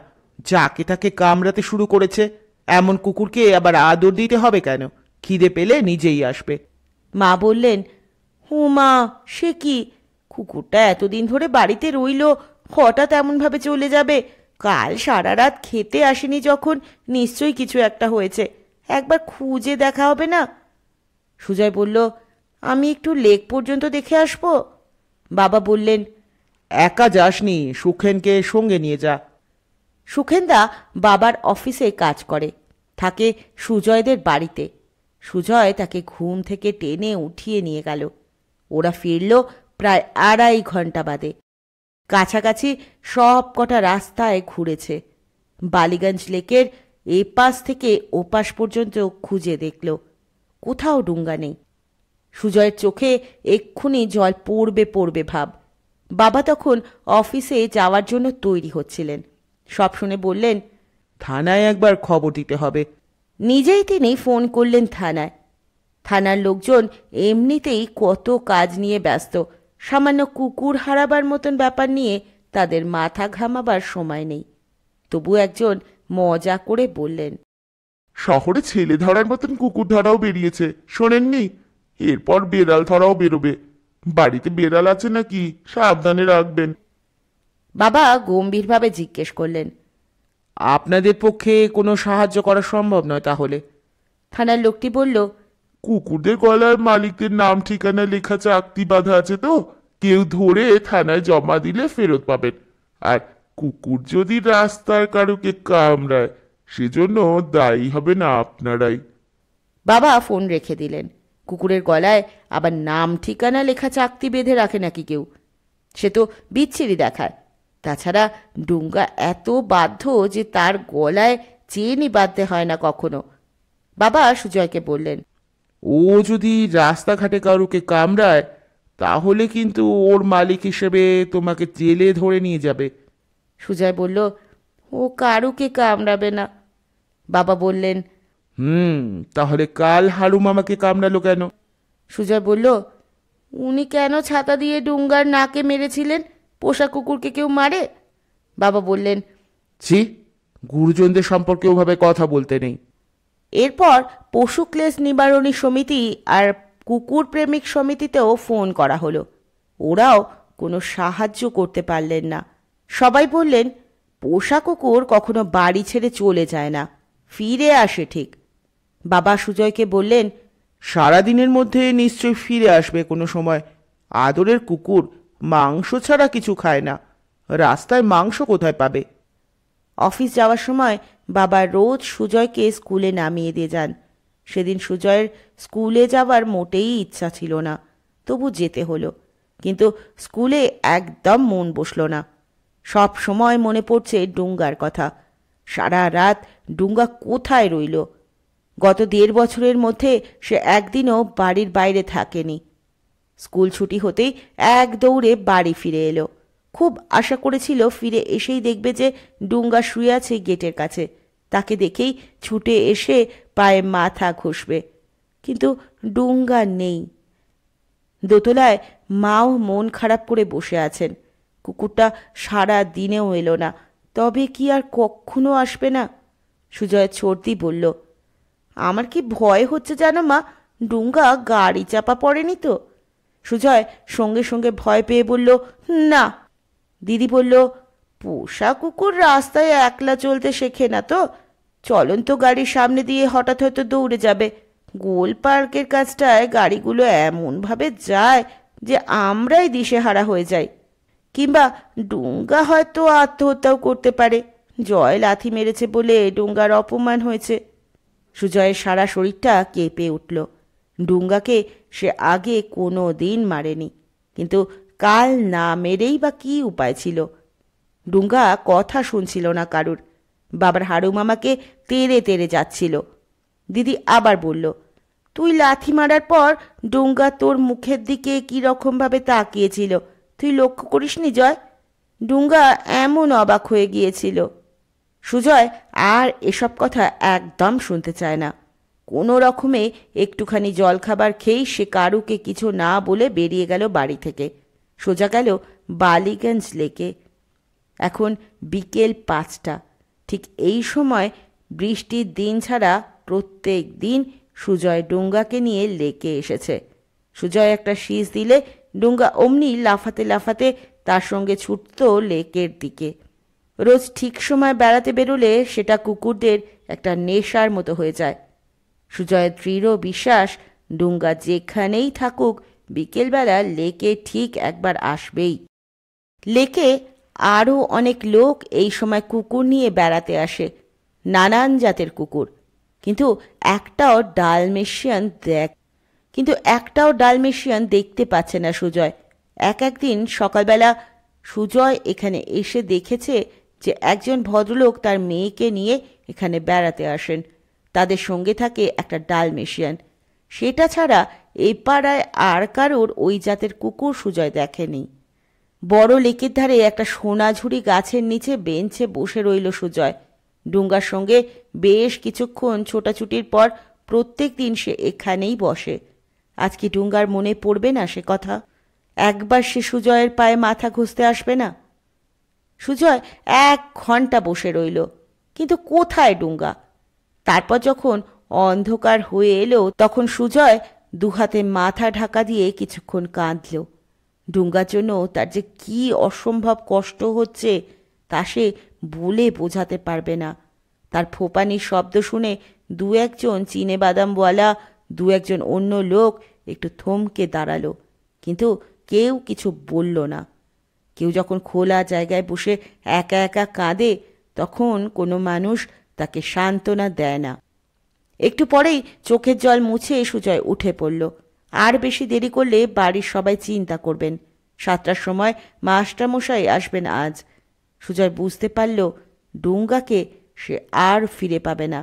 যাকে তাকে কামড়াতে শুরু করেছে, এমন কুকুরকে আবার আদর দিতে হবে কেন? খিদে পেলে নিজেই আসবে। মা বললেন, মা, সে কি, কুকুরটা এতদিন ধরে বাড়িতে রইল, হঠাৎ এমনভাবে চলে যাবে? কাল সারা রাত খেতে আসেনি যখন, নিশ্চয়ই কিছু একটা হয়েছে, একবার খুঁজে দেখা হবে না? সুজয় বলল, আমি একটু লেক পর্যন্ত দেখে আসবো। বাবা বললেন, একা যাসনি, সুখেনকে সঙ্গে নিয়ে যা। সুখেনদা বাবার অফিসে কাজ করে, থাকে সুজয়দের বাড়িতে। সুজয় তাকে ঘুম থেকে টেনে উঠিয়ে নিয়ে গেল। ওরা ফিরল প্রায় 2.5 ঘন্টা বাদে। কাছাকাছি সব কটা রাস্তায় ঘুরেছে। বালিগঞ্জ লেকের এপাশ থেকে ওপাশ পর্যন্ত খুঁজে দেখল, কোথাও ডুঙ্গা নেই। সুজয়ের চোখে এক্ষুনি জল পড়বে পড়বে ভাব। বাবা তখন অফিসে যাওয়ার জন্য তৈরি হচ্ছিলেন। সব শুনে বললেন, থানায় একবার খবর দিতে হবে। নিজেই তিনি ফোন করলেন থানায়। থানার লোকজন এমনিতেই কত কাজ নিয়ে ব্যস্ত, সামান্য কুকুর হারাবার মতন ব্যাপার নিয়ে তাদের মাথা ঘামাবার সময় নেই। তবু একজন মজা করে বললেন, শহরে ছেলে ধরার মতন কুকুর ধরাও বেরিয়েছে, শোনেননি? এরপর বেড়াল ধরাও বেরোবে। বাড়িতে বেড়াল আছে নাকি, সাবধানে রাখবেন। বাবা গম্ভীরভাবে জিজ্ঞেস করলেন, আপনাদের পক্ষে কোনো সাহায্য করা সম্ভব নয় তাহলে? থানার লোকটি বলল, কুকুরদের গলায় মালিকদের নাম ঠিকানা লেখা চাকতি বাঁধা আছে তো, কেউ ধরে থানায় জমা দিলে ফেরত পাবেন। আর কুকুর যদি রাস্তার কারোকে কামড়ায়, সেজন্য দায়ী হবেন আপনারাই। বাবা ফোন রেখে দিলেন। কুকুরের গলায় আবার নাম ঠিকানা লেখা চাকতি বেঁধে রাখে নাকি কেউ? সে তো বিচ্ছিরি দেখায়। তাছাড়া ডুঙ্গা এত বাধ্য যে তার গলায় চেনই বাঁধতে হয় না কখনো। বাবা সুজয়কে বললেন, ও যদি রাস্তাঘাটে কারুকে কামড়ায়, তাহলে কিন্তু ওর মালিক হিসেবে তোমাকে জেলে ধরে নিয়ে যাবে। সুজয় বলল, ও কারুকে কামড়াবে না। বাবা বললেন, তাহলে কাল হারু মামাকে কামড়ালো কেন? সুজয় বলল, উনি কেন ছাতা দিয়ে ডুঙ্গার নাকে মেরেছিলেন? পোষা কুকুরকে কেউ মারে? বাবা বললেন, ছি, গুরুজনদের সম্পর্কে ওভাবে কথা বলতে নেই। এরপর পশু ক্লেশ নিবারণী সমিতি আর কুকুর প্রেমিক সমিতিতেও ফোন করা হলো। ওরাও কোনো সাহায্য করতে পারলেন না। সবাই বললেন, পোষা কুকুর কখনো বাড়ি ছেড়ে চলে যায় না, ফিরে আসে ঠিক। বাবা সুজয়কে বললেন, সারাদিনের মধ্যে নিশ্চয়ই ফিরে আসবে কোনো সময়। আদরের কুকুর মাংস ছাড়া কিছু খায় না, রাস্তায় মাংস কোথায় পাবে? অফিস যাওয়ার সময় বাবা রোজ সুজয়কে স্কুলে নামিয়ে দিয়ে যান। সেদিন সুজয়ের স্কুলে যাওয়ার মোটেই ইচ্ছা ছিল না, তবু যেতে হলো। কিন্তু স্কুলে একদম মন বসল না। সব সময় মনে পড়ছে ডুঙ্গার কথা। সারা রাত ডুঙ্গা কোথায় রইল? গত 1.5 বছরের মধ্যে সে একদিনও বাড়ির বাইরে থাকেনি। স্কুল ছুটি হতেই এক দৌড়ে বাড়ি ফিরে এলো। খুব আশা করেছিল ফিরে এসেই দেখবে যে ডুঙ্গা শুয়ে আছে গেটের কাছে, তাকে দেখেই ছুটে এসে পায়ে মাথা ঘষবে। কিন্তু ডুঙ্গা নেই। দোতলায় মাও মন খারাপ করে বসে আছেন। কুকুরটা সারা দিনেও এলো না, তবে কি আর কখনো আসবে না? সুজয়ের সর্দি বলল, আমার কি ভয় হচ্ছে জানো মা, ডুঙ্গা গাড়ি চাপা পড়েনি তো? সুজয় সঙ্গে সঙ্গে ভয় পেয়ে বলল, না। দিদি বলল, পোষা কুকুর রাস্তায় একলা চলতে শেখে না তো, চলন্ত গাড়ির সামনে দিয়ে হঠাৎ হয়তো দৌড়ে যাবে। গোল পার্কের কাছটায় গাড়িগুলো এমনভাবে যায় যে আমরাই দিশেহারা হয়ে যাই। কিংবা ডুঙ্গা হয়তো আত্মহত্যাও করতে পারে। জয় লাথি মেরেছে বলে ডুঙ্গার অপমান হয়েছে। সুজয়ের সারা শরীরটা কেঁপে উঠল। ডুঙ্গাকে সে আগে কোনো দিন মারেনি, কিন্তু কাল না মেরেই বা কী উপায় ছিল? ডুঙ্গা কথা শুনছিল না কারুর, বাবার হাড়ু মামাকে তেড়ে তেড়ে যাচ্ছিল। দিদি আবার বলল, তুই লাথি মারার পর ডুঙ্গা তোর মুখের দিকে কী রকমভাবে তাকিয়েছিল, তুই লক্ষ্য করিসনি জয়? ডুঙ্গা এমন অবাক হয়ে গিয়েছিল। সুজয় আর এসব কথা একদম শুনতে চায় না। কোনো রকমে একটুখানি জলখাবার খেয়েই সে কারুকে কিছু না বলে বেরিয়ে গেল বাড়ি থেকে। সোজা গেল বালিগঞ্জ লেকে। এখন বিকেল 5টা। ঠিক এই সময় বৃষ্টির দিন ছাড়া প্রত্যেক দিন সুজয় ডুঙ্গাকে নিয়ে লেকে এসেছে। সুজয় একটা শীষ দিলে ডুঙ্গা অমনি লাফাতে লাফাতে তার সঙ্গে ছুটত লেকের দিকে। রোজ ঠিক সময় বেড়াতে বেরোলে সেটা কুকুরদের একটা নেশার মতো হয়ে যায়। সুজয়ের দৃঢ় বিশ্বাস, ডুঙ্গা যেখানেই থাকুক বিকেলবেলা লেকে ঠিক একবার আসবেই। লেকে আরও অনেক লোক এই সময় কুকুর নিয়ে বেড়াতে আসে, নানান জাতের কুকুর। কিন্তু একটাও ডালমেশিয়ান দেখতে পাচ্ছে না সুজয়। একদিন সকালবেলা সুজয় এখানে এসে দেখেছে যে একজন ভদ্রলোক তার মেয়েকে নিয়ে এখানে বেড়াতে আসেন। তাদের সঙ্গে থাকে একটা ডালমেশিয়ান। সেটা ছাড়া এই পাড়ায় আর কারোর ওই জাতের কুকুর সুজয় দেখেনি। বড় লেকের ধারে একটা সোনাঝুরি গাছের নিচে বেঞ্চে বসে রইল সুজয়। ডুঙ্গার সঙ্গে বেশ কিছুক্ষণ ছোটাছুটির পর প্রত্যেক দিন সে এখানেই বসে। আজকে ডুঙ্গার মনে পড়বে না সে কথা? একবার সে সুজয়ের পায়ে মাথা ঘষতে আসবে না? সুজয় 1 ঘন্টা বসে রইল, কিন্তু কোথায় ডুঙ্গা? তারপর যখন অন্ধকার হয়ে এলো তখন সুজয় দুহাতে মাথা ঢাকা দিয়ে কিছুক্ষণ কাঁদল। ডুঙ্গার জন্য তার যে কি অসম্ভব কষ্ট হচ্ছে তা সে বলে বোঝাতে পারবে না। তার ফোপানির শব্দ শুনে 2-1 চিনে বাদামওয়ালা 2-1 অন্য লোক একটু থমকে দাঁড়ালো, কিন্তু কেউ কিছু বলল না। কেউ যখন খোলা জায়গায় বসে একা একা কাঁদে তখন কোনো মানুষ তাকে সান্ত্বনা দেয় না। একটু পরেই চোখের জল মুছে সুজয় উঠে পড়ল। আর বেশি দেরি করলে বাড়ির সবাই চিন্তা করবেন। 7টার সময় মাস্টারমশাই আসবেন আজ। সুজয় বুঝতে পারল ডুঙ্গাকে সে আর ফিরে পাবে না।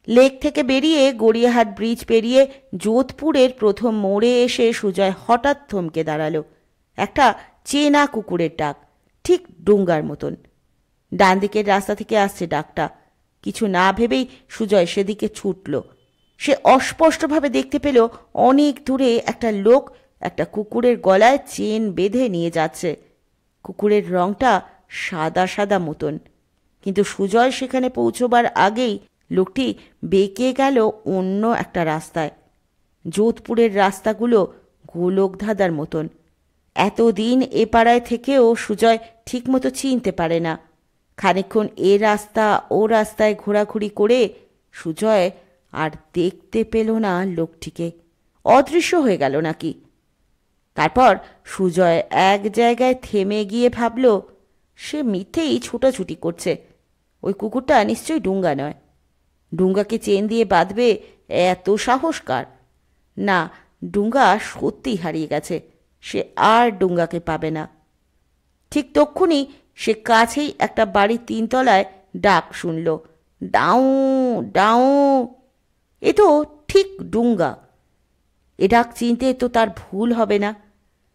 লেক থেকে বেরিয়ে গড়িয়াহাট ব্রিজ পেরিয়ে যোধপুরের প্রথম মোড়ে এসে সুজয় হঠাৎ থমকে দাঁড়ালো। একটা চেনা কুকুরের ডাক, ঠিক ডুঙ্গার মতন। ডান দিকের রাস্তা থেকে আসছে ডাকটা। কিছু না ভেবেই সুজয় সেদিকে ছুটল। সে অস্পষ্টভাবে দেখতে পেল অনেক দূরে একটা লোক একটা কুকুরের গলায় চেন বেঁধে নিয়ে যাচ্ছে। কুকুরের রংটা সাদা সাদা মতন, কিন্তু সুজয় সেখানে পৌঁছবার আগেই লোকটি বেঁকে গেল অন্য একটা রাস্তায়। যোধপুরের রাস্তাগুলো গোলক ধাঁধার মতন। এতদিন এ পাড়ায় থেকেও সুজয় ঠিকমতো চিনতে পারে না। খানিকক্ষণ এ রাস্তা ও রাস্তায় ঘোরাঘুরি করে সুজয় আর দেখতে পেল না লোকটিকে। অদৃশ্য হয়ে গেল নাকি? তারপর সুজয় এক জায়গায় থেমে গিয়ে ভাবল সে মিথ্যেই ছুটাছুটি করছে। ওই কুকুরটা নিশ্চয়ই ডুঙ্গা নয়। ডুঙ্গাকে চেন দিয়ে বাঁধবে এত সাহস কার? না, ডুঙ্গা সত্যিই হারিয়ে গেছে। সে আর ডুঙ্গাকে পাবে না। ঠিক তক্ষুনি সে কাছেই একটা বাড়ির 3 তলায় ডাক শুনল, ডাউ ডাউ। এ তো ঠিক ডুঙ্গা। এ ডাক চিনতে তো তার ভুল হবে না।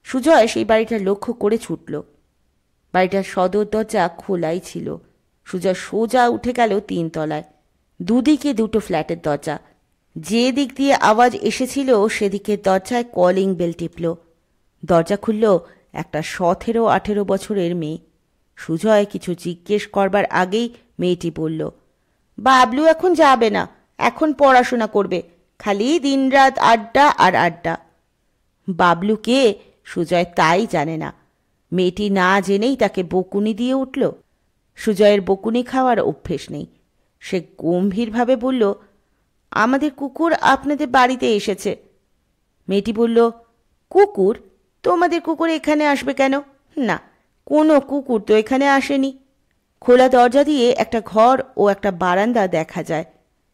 সুজয় সেই বাড়িটা লক্ষ্য করে ছুটল। বাড়িটার সদর দরজা খোলাই ছিল। সুজয় সোজা উঠে গেল 3 তলায়। দুদিকে দুটো ফ্ল্যাটের দরজা। যে দিক দিয়ে আওয়াজ এসেছিল সেদিকে দরজায় কলিং বেল টিপল। দরজা খুলল একটা 17-18 বছরের মেয়ে। সুজয় কিছু জিজ্ঞেস করবার আগেই মেয়েটি বলল, বাবলু এখন যাবে না, এখন পড়াশোনা করবে, খালি দিনরাত আড্ডা আর আড্ডা। বাবলু কে সুজয় তাই জানে না। মেয়েটি না জেনেই তাকে বকুনি দিয়ে উঠল। সুজয়ের বকুনি খাওয়ার অভ্যেস নেই। সে গম্ভীরভাবে বলল, আমাদের কুকুর আপনাদের বাড়িতে এসেছে। মেয়েটি বলল, কুকুর? তোমাদের কুকুর এখানে আসবে কেন? না, কোনো কুকুর তো এখানে আসেনি। খোলা দরজা দিয়ে একটা ঘর ও একটা বারান্দা দেখা যায়।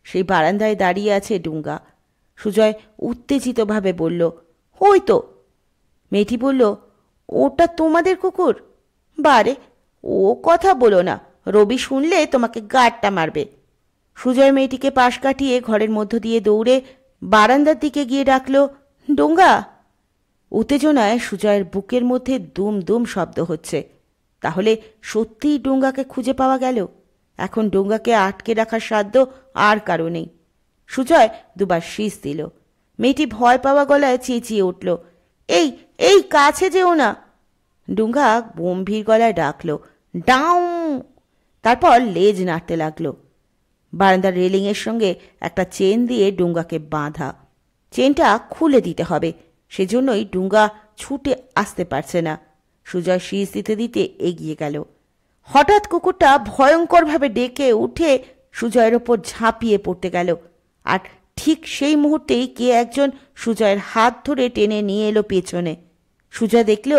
সেই বারান্দায় দাঁড়িয়ে আছে ডুঙ্গা। সুজয় উত্তেজিতভাবে বলল, ওই তো। মেয়েটি বলল, ওটা তোমাদের কুকুর? বারে, ও কথা বলো না, রবি শুনলে তোমাকে গাঁটটা মারবে। সুজয় মেয়েটিকে পাশ কাটিয়ে ঘরের মধ্য দিয়ে দৌড়ে বারান্দার দিকে গিয়ে ডাকল, ডুঙ্গা। উত্তেজনায় সুজয়ের বুকের মধ্যে দুম দুম শব্দ হচ্ছে। তাহলে সত্যিই ডুঙ্গাকে খুঁজে পাওয়া গেল। এখন ডুঙ্গাকে আটকে রাখার সাধ্য আর কারো নেই। সুজয় দুবার শীষ দিল। মেয়েটি ভয় পাওয়া গলায় চেঁচিয়ে উঠল, এই এই কাছে যেও না। ডুঙ্গা গম্ভীর গলায় ডাকল, ডাউ। তারপর লেজ নাড়তে লাগলো। বারান্দার রেলিংয়ের সঙ্গে একটা চেন দিয়ে ডুঙ্গাকে বাঁধা। চেনটা খুলে দিতে হবে, সেজন্যই ডুঙ্গা ছুটে আসতে পারছে না। সুজয় শীষ দিতে দিতে এগিয়ে গেল। হঠাৎ কুকুরটা ভয়ঙ্করভাবে ডেকে উঠে সুজয়ের ওপর ঝাঁপিয়ে পড়তে গেল। আর ঠিক সেই মুহূর্তেই কে একজন সুজয়ের হাত ধরে টেনে নিয়ে এলো পেছনে। সুজয় দেখল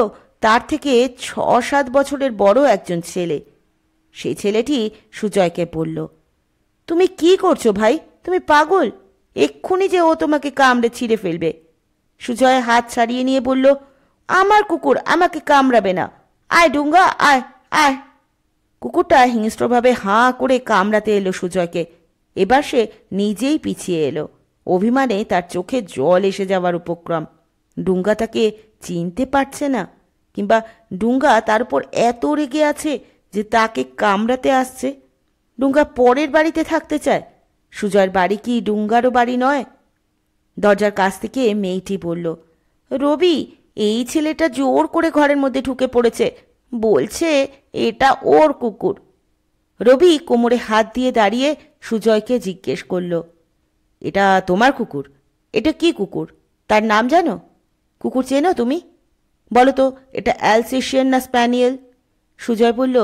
তার থেকে 6-7 বছরের বড় একজন ছেলে। সেই ছেলেটি সুজয়কে বলল, তুমি কি করছো ভাই? তুমি পাগল? এক্ষুনি যে ও তোমাকে কামড়ে ছিঁড়ে ফেলবে। সুজয় হাত ছাড়িয়ে নিয়ে বলল, আমার কুকুর, আমাকে কামড়াবে না। আয় ডুঙ্গা, আয় আয়। কুকুরটা হিংস্রভাবে হাঁ করে কামড়াতে এলো সুজয়কে। এবার সে নিজেই পিছিয়ে এলো। অভিমানে তার চোখে জল এসে যাওয়ার উপক্রম। ডুঙ্গা তাকে চিনতে পারছে না, কিংবা ডুঙ্গা তার উপর এত রেগে আছে যে তাকে কামড়াতে আসছে। ডুঙ্গা পরের বাড়িতে থাকতে চায়। সুজয়ের বাড়ি কি ডুঙ্গারও বাড়ি নয়? দরজার কাছ থেকে মেয়েটি বলল, রবি, এই ছেলেটা জোর করে ঘরের মধ্যে ঢুকে পড়েছে, বলছে এটা ওর কুকুর। রবি কোমরে হাত দিয়ে দাঁড়িয়ে সুজয়কে জিজ্ঞেস করল, এটা তোমার কুকুর? এটা কি কুকুর? তার নাম জানো? কুকুর চেনো তুমি? বলো তো, এটা অ্যালসেশিয়ান না স্প্যানিয়েল? সুজয় বলল,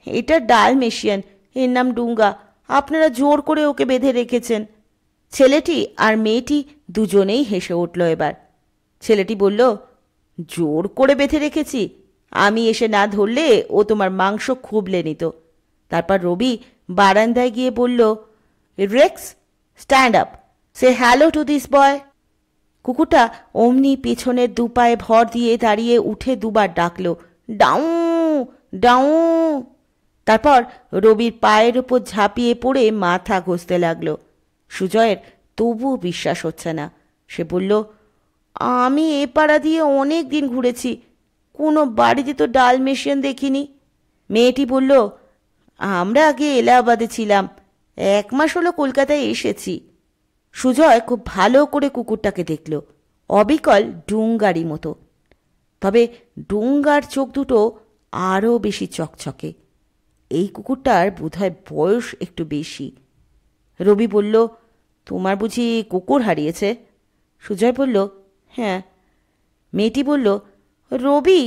এটা ডালমেশিয়ান, এর নাম ডুঙ্গা। আপনারা জোর করে ওকে বেঁধে রেখেছেন। ছেলেটি আর মেয়েটি দুজনেই হেসে উঠল এবার। ছেলেটি বলল, জোর করে বেঁধে রেখেছি? আমি এসে না ধরলে ও তোমার মাংস খুবলে নিত। তারপর রবি বারান্দায় গিয়ে বলল, Rex, stand up, say hello to this বয়। কুকুরটা অমনি পেছনের দুপায়ে ভর দিয়ে দাঁড়িয়ে উঠে দুবার ডাকল, ডাউ ডাউ। তারপর রবির পায়ের উপর ঝাঁপিয়ে পড়ে মাথা ঘষতে লাগলো। সুজয়ের তবুও বিশ্বাস হচ্ছে না। সে বলল, আমি এ পাড়া দিয়ে অনেক দিন ঘুরেছি, কোনো বাড়িতে তো ডালমেশিয়ান দেখিনি। মেয়েটি বলল, আমরা আগে এলাহাবাদে ছিলাম, 1 মাস হলো কলকাতায় এসেছি। সুজয় খুব ভালো করে কুকুরটাকে দেখল। অবিকল ডুঙ্গারই মতো, তবে ডুঙ্গার চোখ দুটো আরও বেশি চকচকে। এই কুকুরটার বোধহয় বয়স একটু বেশি। রবি বলল, তোমার বুঝি কুকুর হারিয়েছে? সুজয় বলল, হ্যাঁ। মেয়েটি বলল, রবি,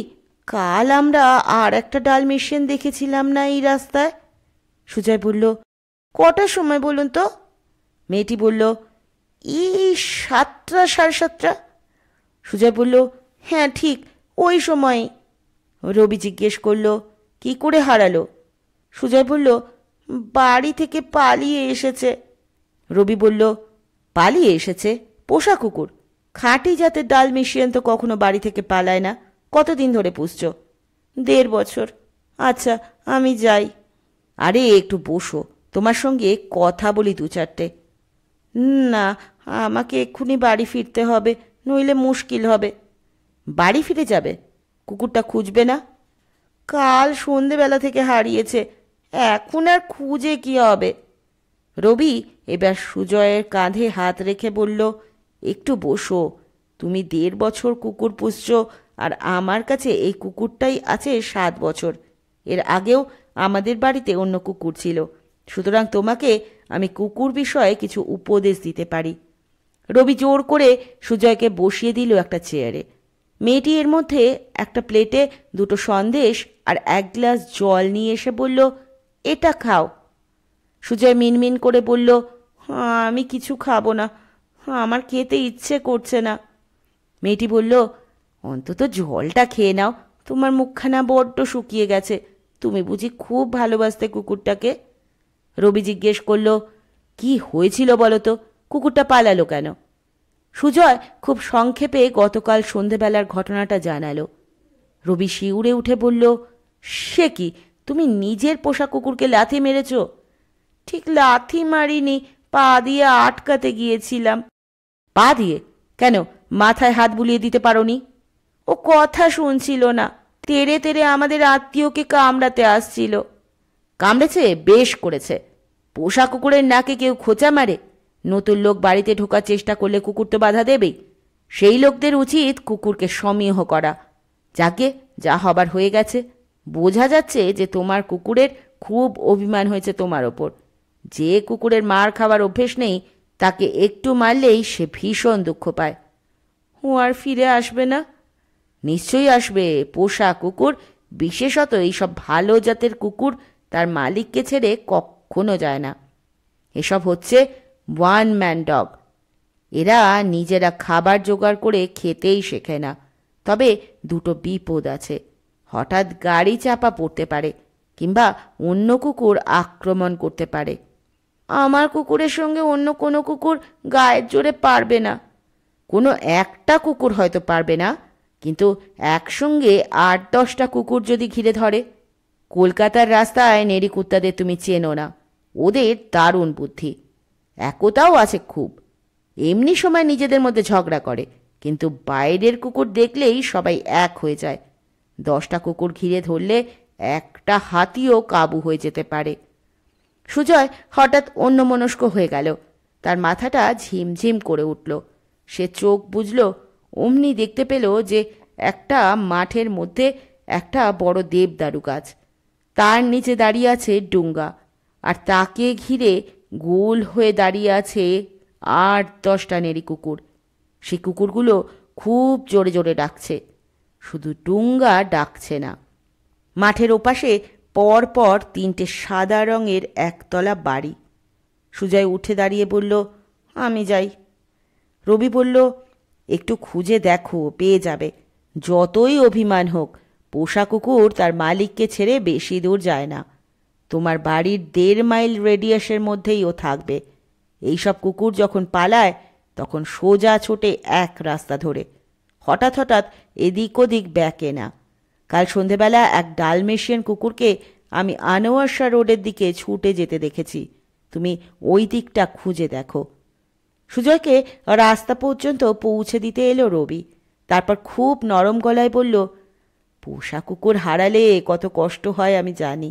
কাল আমরা আর একটা ডালমেশিয়ান দেখেছিলাম না এই রাস্তায়? সুজয় বলল, কটার সময় বলুন তো? মেয়েটি বলল, এই 7টা, 7:30। সুজয় বলল, হ্যাঁ ঠিক ওই সময়। রবি জিজ্ঞেস করল, কি করে হারালো? সুজয় বলল, বাড়ি থেকে পালিয়ে এসেছে। রবি বলল, পালিয়ে এসেছে? পোষা কুকুর? খাঁটি জাতের ডালমেশিয়ান তো কখনো বাড়ি থেকে পালায় না। কতদিন ধরে পুষছ? 1.5 বছর। আচ্ছা, আমি যাই। আরে একটু বসো, তোমার সঙ্গে কথা বলি 2-4টে। না, আমাকে এক্ষুনি বাড়ি ফিরতে হবে, নইলে মুশকিল হবে। বাড়ি ফিরে যাবে? কুকুরটা খুঁজবে না? কাল সন্ধেবেলা থেকে হারিয়েছে, এখন আর খুঁজে কি হবে? রবি এবার সুজয়ের কাঁধে হাত রেখে বলল, একটু বসো, তুমি 1.5 বছর কুকুর পুষছ, আর আমার কাছে এই কুকুরটাই আছে 7 বছর। এর আগেও আমাদের বাড়িতে অন্য কুকুর ছিল, সুতরাং তোমাকে আমি কুকুর বিষয়ে কিছু উপদেশ দিতে পারি। রবি জোর করে সুজয়কে বসিয়ে দিল একটা চেয়ারে। মেয়েটি এর মধ্যে একটা প্লেটে 2টো সন্দেশ আর 1 গ্লাস জল নিয়ে এসে বলল, এটা খাও। সুজয় মিনমিন করে বলল, আমি কিছু খাবো না, আমার খেতে ইচ্ছে করছে না। মেয়েটি বলল, অন্তত জলটা খেয়ে নাও, তোমার মুখখানা বড্ড শুকিয়ে গেছে। তুমি বুঝি খুব ভালোবাসতে কুকুরটাকে? রবি জিজ্ঞেস করল, কি হয়েছিল বলো তো, কুকুরটা পালালো কেন? সুজয় খুব সংক্ষেপে গতকাল সন্ধেবেলার ঘটনাটা জানালো। রবি শিউরে উঠে বলল, সে কি, তুমি নিজের পোষা কুকুরকে লাথি মেরেছ? ঠিক লাথি মারিনি, পা দিয়ে আটকাতে গিয়েছিলাম। পা দিয়ে? কেন, মাথায় হাত বুলিয়ে দিতে পারোনি? ও কথা শুনছিল না, তেড়ে তেড়ে আমাদের আত্মীয়কে কামড়াতে আসছিল। কামড়েছে? বেশ করেছে। পোষা কুকুরের নাকে কেউ খোঁচা মারে? নতুন লোক বাড়িতে ঢোকার চেষ্টা করলে কুকুর তো বাধা দেবেই। সেই লোকদের উচিত কুকুরকে সমীহ করা। যাকে যা হবার হয়ে গেছে। বোঝা যাচ্ছে যে তোমার কুকুরের খুব অভিমান হয়েছে তোমার ওপর। যে কুকুরের মার খাওয়ার অভ্যেস নেই, তাকে একটু মারলেই সে ভীষণ দুঃখ পায়। ও আর ফিরে আসবে না? নিশ্চয়ই আসবে। পোষা কুকুর, বিশেষত এইসব ভালো জাতের কুকুর, তার মালিককে ছেড়ে কখনো যায় না। এসব হচ্ছে 1 ম্যান ডগ। এরা নিজেরা খাবার জোগাড় করে খেতেই শেখে না। তবে 2টো বিপদ আছে। হঠাৎ গাড়ি চাপা পড়তে পারে, কিংবা অন্য কুকুর আক্রমণ করতে পারে। আমার কুকুরের সঙ্গে অন্য কোনো কুকুর গায়ের জোরে পারবে না। কোনো একটা কুকুর হয়তো পারবে না, কিন্তু একসঙ্গে 8-10টা কুকুর যদি ঘিরে ধরে। কলকাতার রাস্তায় নেড়ি কুত্তাদের তুমি চেনো না, ওদের দারুণ বুদ্ধি। একতাও আছে খুব। এমনি সময় নিজেদের মধ্যে ঝগড়া করে, কিন্তু বাইরের কুকুর দেখলেই সবাই এক হয়ে যায়। 10টা কুকুর ঘিরে ধরলে একটা হাতিও কাবু হয়ে যেতে পারে। সুজয় হঠাৎ অন্যমনস্ক হয়ে গেল। তার মাথাটা ঝিমঝিম করে উঠল। সে চোখ বুজল, অমনি দেখতে পেল যে একটা মাঠের মধ্যে একটা বড় দেবদারু গাছ, তার নিচে দাঁড়িয়ে আছে ডুঙ্গা, আর তাকে ঘিরে গোল হয়ে দাঁড়িয়ে আছে 8-10টা নেড়ি কুকুর। সেই কুকুরগুলো খুব জোরে জোরে ডাকছে, শুধু ডুঙ্গা ডাকছে না। মাঠের ওপাশে পর পর 3টে সাদা রঙের একতলা বাড়ি। সুজয় উঠে দাঁড়িয়ে বলল, আমি যাই। রবি বলল, একটু খুঁজে দেখো, পেয়ে যাবে। যতই অভিমান হোক, পোষা কুকুর তার মালিককে ছেড়ে বেশি দূর যায় না। তোমার বাড়ির 1.5 মাইল রেডিয়াসের মধ্যেই ও থাকবে। এইসব কুকুর যখন পালায়, তখন সোজা ছোটে এক রাস্তা ধরে, হঠাৎ হঠাৎ এদিক ওদিক ব্যাকে না। কাল সন্ধেবেলা এক ডালমেশিয়ান কুকুরকে আমি আনোয়ার শাহ রোডের দিকে ছুটে যেতে দেখেছি। তুমি ওই দিকটা খুঁজে দেখো। সুজয়কে রাস্তা পর্যন্ত পৌঁছে দিতে এলো রবি। তারপর খুব নরম গলায় বলল, পোষা কুকুর হারালে কত কষ্ট হয় আমি জানি।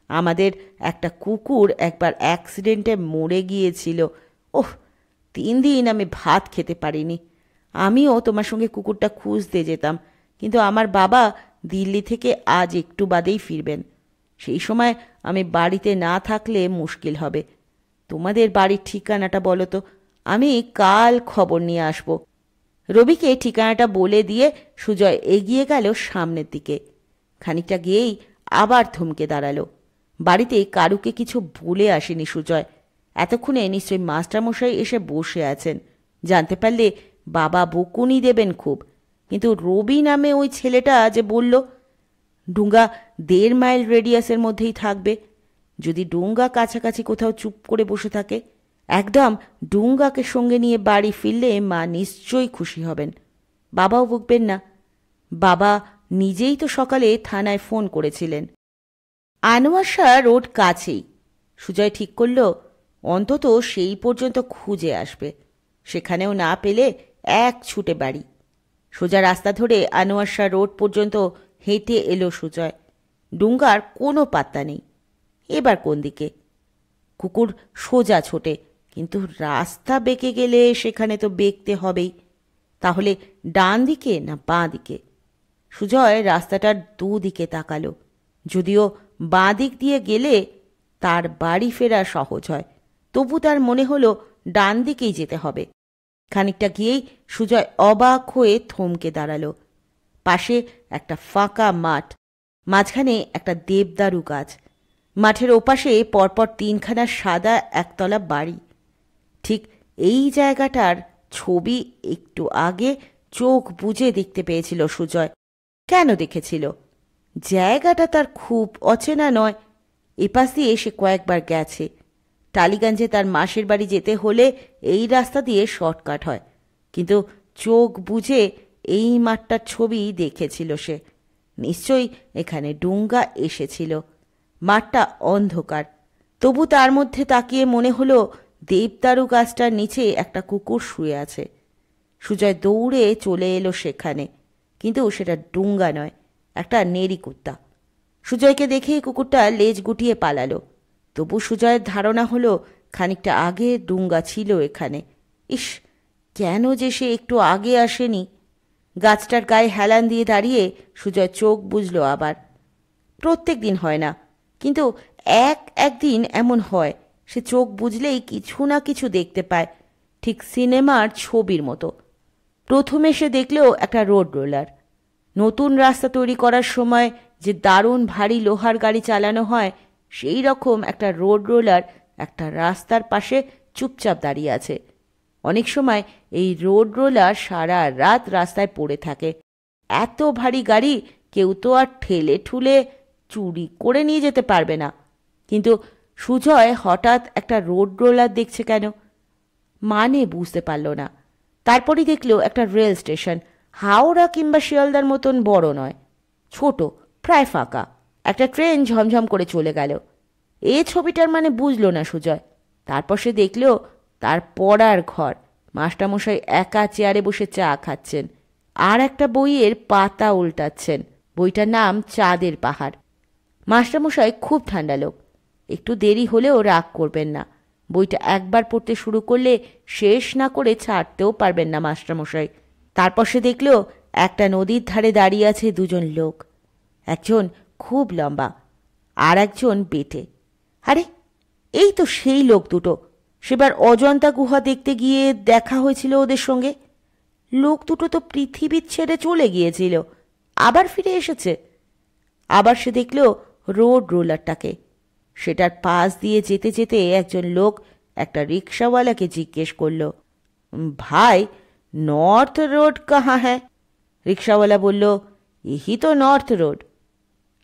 আমাদের একটা কুকুর একবার অ্যাক্সিডেন্টে মরে গিয়েছিল। ওহ, 3 দিন আমি ভাত খেতে পারিনি। আমিও তোমার সঙ্গে কুকুরটা খুঁজতে যেতাম, কিন্তু আমার বাবা দিল্লি থেকে আজ একটু বাদেই ফিরবেন। সেই সময় আমি বাড়িতে না থাকলে মুশকিল হবে। তোমাদের বাড়ির ঠিকানাটা বলো তো, আমি কাল খবর নিয়ে আসব। রবিকে ঠিকানাটা বলে দিয়ে সুজয় এগিয়ে গেল সামনের দিকে। খানিকটা গিয়েই আবার থমকে দাঁড়ালো। বাড়িতে কারুকে কিছু বলে আসেনি সুজয়। এতক্ষণে নিশ্চয়ই মাস্টারমশাই এসে বসে আছেন। জানতে পারলে বাবা বকুনি দেবেন খুব। কিন্তু রবি নামে ওই ছেলেটা যে বলল ডুঙ্গা 1.5 মাইল রেডিয়াসের মধ্যেই থাকবে, যদি ডুঙ্গা কাছাকাছি কোথাও চুপ করে বসে থাকে, একদম ডুঙ্গাকে সঙ্গে নিয়ে বাড়ি ফিরলে মা নিশ্চয়ই খুশি হবেন, বাবাও বকবেন না। বাবা নিজেই তো সকালে থানায় ফোন করেছিলেন। আনোয়ারশা রোড কাছেই। সুজয় ঠিক করল অন্তত সেই পর্যন্ত খুঁজে আসবে, সেখানেও না পেলে এক ছুটে বাড়ি। সোজা রাস্তা ধরে আনোয়ারশা রোড পর্যন্ত হেঁটে এলো সুজয়। ডুঙ্গার কোনো পাত্তা নেই। এবার কোন দিকে? কুকুর সোজা ছোটে, কিন্তু রাস্তা বেঁকে গেলে সেখানে তো বেঁকতে হবেই। তাহলে ডান দিকে না বাঁ দিকে? সুজয় রাস্তাটার দুদিকে তাকালো। যদিও বাঁ দিক দিয়ে গেলে তার বাড়ি ফেরা সহজ হয়, তবু তার মনে হলো ডান দিকেই যেতে হবে। খানিকটা গিয়েই সুজয় অবাক হয়ে থমকে দাঁড়ালো। পাশে একটা ফাঁকা মাঠ, মাঝখানে একটা দেবদারু গাছ। মাঠের ওপাশে পরপর তিনখানা সাদা একতলা বাড়ি। ঠিক এই জায়গাটার ছবি একটু আগে চোখ বুজে দেখতে পেয়েছিল সুজয়। কেন দেখেছিল? জায়গাটা তার খুব অচেনা নয়। এপাশ দিয়ে সে কয়েকবার গেছে। টালিগঞ্জে তার মাসির বাড়ি যেতে হলে এই রাস্তা দিয়ে শর্টকাট হয়, কিন্তু চোখ বুজে এই মাঠটার ছবি দেখেছিল সে। নিশ্চয়ই এখানে ডুঙ্গা এসেছিল। মাঠটা অন্ধকার, তবু তার মধ্যে তাকিয়ে মনে হলো দেবদারু গাছটার নিচে একটা কুকুর শুয়ে আছে। সুজয় দৌড়ে চলে এলো সেখানে, কিন্তু সেটা ডুঙ্গা নয়, একটা নেড়ি কুত্তা। সুজয়কে দেখেই কুকুরটা লেজ গুটিয়ে পালালো। তবু সুজয়ের ধারণা হলো খানিকটা আগে ডুঙ্গা ছিল এখানে। ইস, কেন যে সে একটু আগে আসেনি! গাছটার গায়ে হেলান দিয়ে দাঁড়িয়ে সুজয় চোখ বুঝল আবার। প্রত্যেক দিন হয় না, কিন্তু একদিন এমন হয় সে চোখ বুঝলেই কিছু না কিছু দেখতে পায়, ঠিক সিনেমার ছবির মতো। প্রথমে সে দেখলেও একটা রোড রোলার। নতুন রাস্তা তৈরি করার সময় যে দারুণ ভারী লোহার গাড়ি চালানো হয়, সেই রকম একটা রোড রোলার একটা রাস্তার পাশে চুপচাপ দাঁড়িয়ে আছে। অনেক সময় এই রোড রোলার সারা রাত রাস্তায় পড়ে থাকে। এত ভারী গাড়ি কেউ তো আর ঠেলে ঠুলে চুরি করে নিয়ে যেতে পারবে না। কিন্তু সুজয় হঠাৎ একটা রোড রোলার দেখছে কেন, মানে বুঝতে পারল না। তারপরই দেখল একটা রেল স্টেশন, হাওড়া কিংবা শিয়ালদার মতন বড় নয়, ছোট, প্রায় ফাঁকা। একটা ট্রেন ঝমঝম করে চলে গেল। এই ছবিটার মানে বুঝল না সুজয়। তারপর সে দেখল তার পড়ার ঘর। মাস্টারমশাই একা চেয়ারে বসে চা খাচ্ছেন, আর একটা বইয়ের পাতা উল্টাচ্ছেন। বইটার নাম চাঁদের পাহাড়। মাস্টারমশাই খুব ঠান্ডা লোক, একটু দেরি হলেও রাগ করবেন না। বইটা একবার পড়তে শুরু করলে শেষ না করে ছাড়তেও পারবেন না মাস্টারমশাই। তারপর সে দেখল একটা নদীর ধারে দাঁড়িয়ে আছে দুজন লোক। একজন খুব লম্বা, আর একজন বেটে। আরে, এই তো সেই লোক দুটো। সেবার অজন্তা গুহা দেখতে গিয়ে দেখা হয়েছিল ওদের সঙ্গে। লোক দুটো তো পৃথিবী ছেড়ে চলে গিয়েছিল, আবার ফিরে এসেছে। আবার সে দেখল রোড রোলারটাকে। সেটার পাশ দিয়ে যেতে যেতে একজন লোক একটা রিক্সাওয়ালাকে জিজ্ঞেস করল, ভাই, নর্থ রোড কাহা হ্যাঁ? রিক্সাওয়ালা বলল, यही তো নর্থ রোড।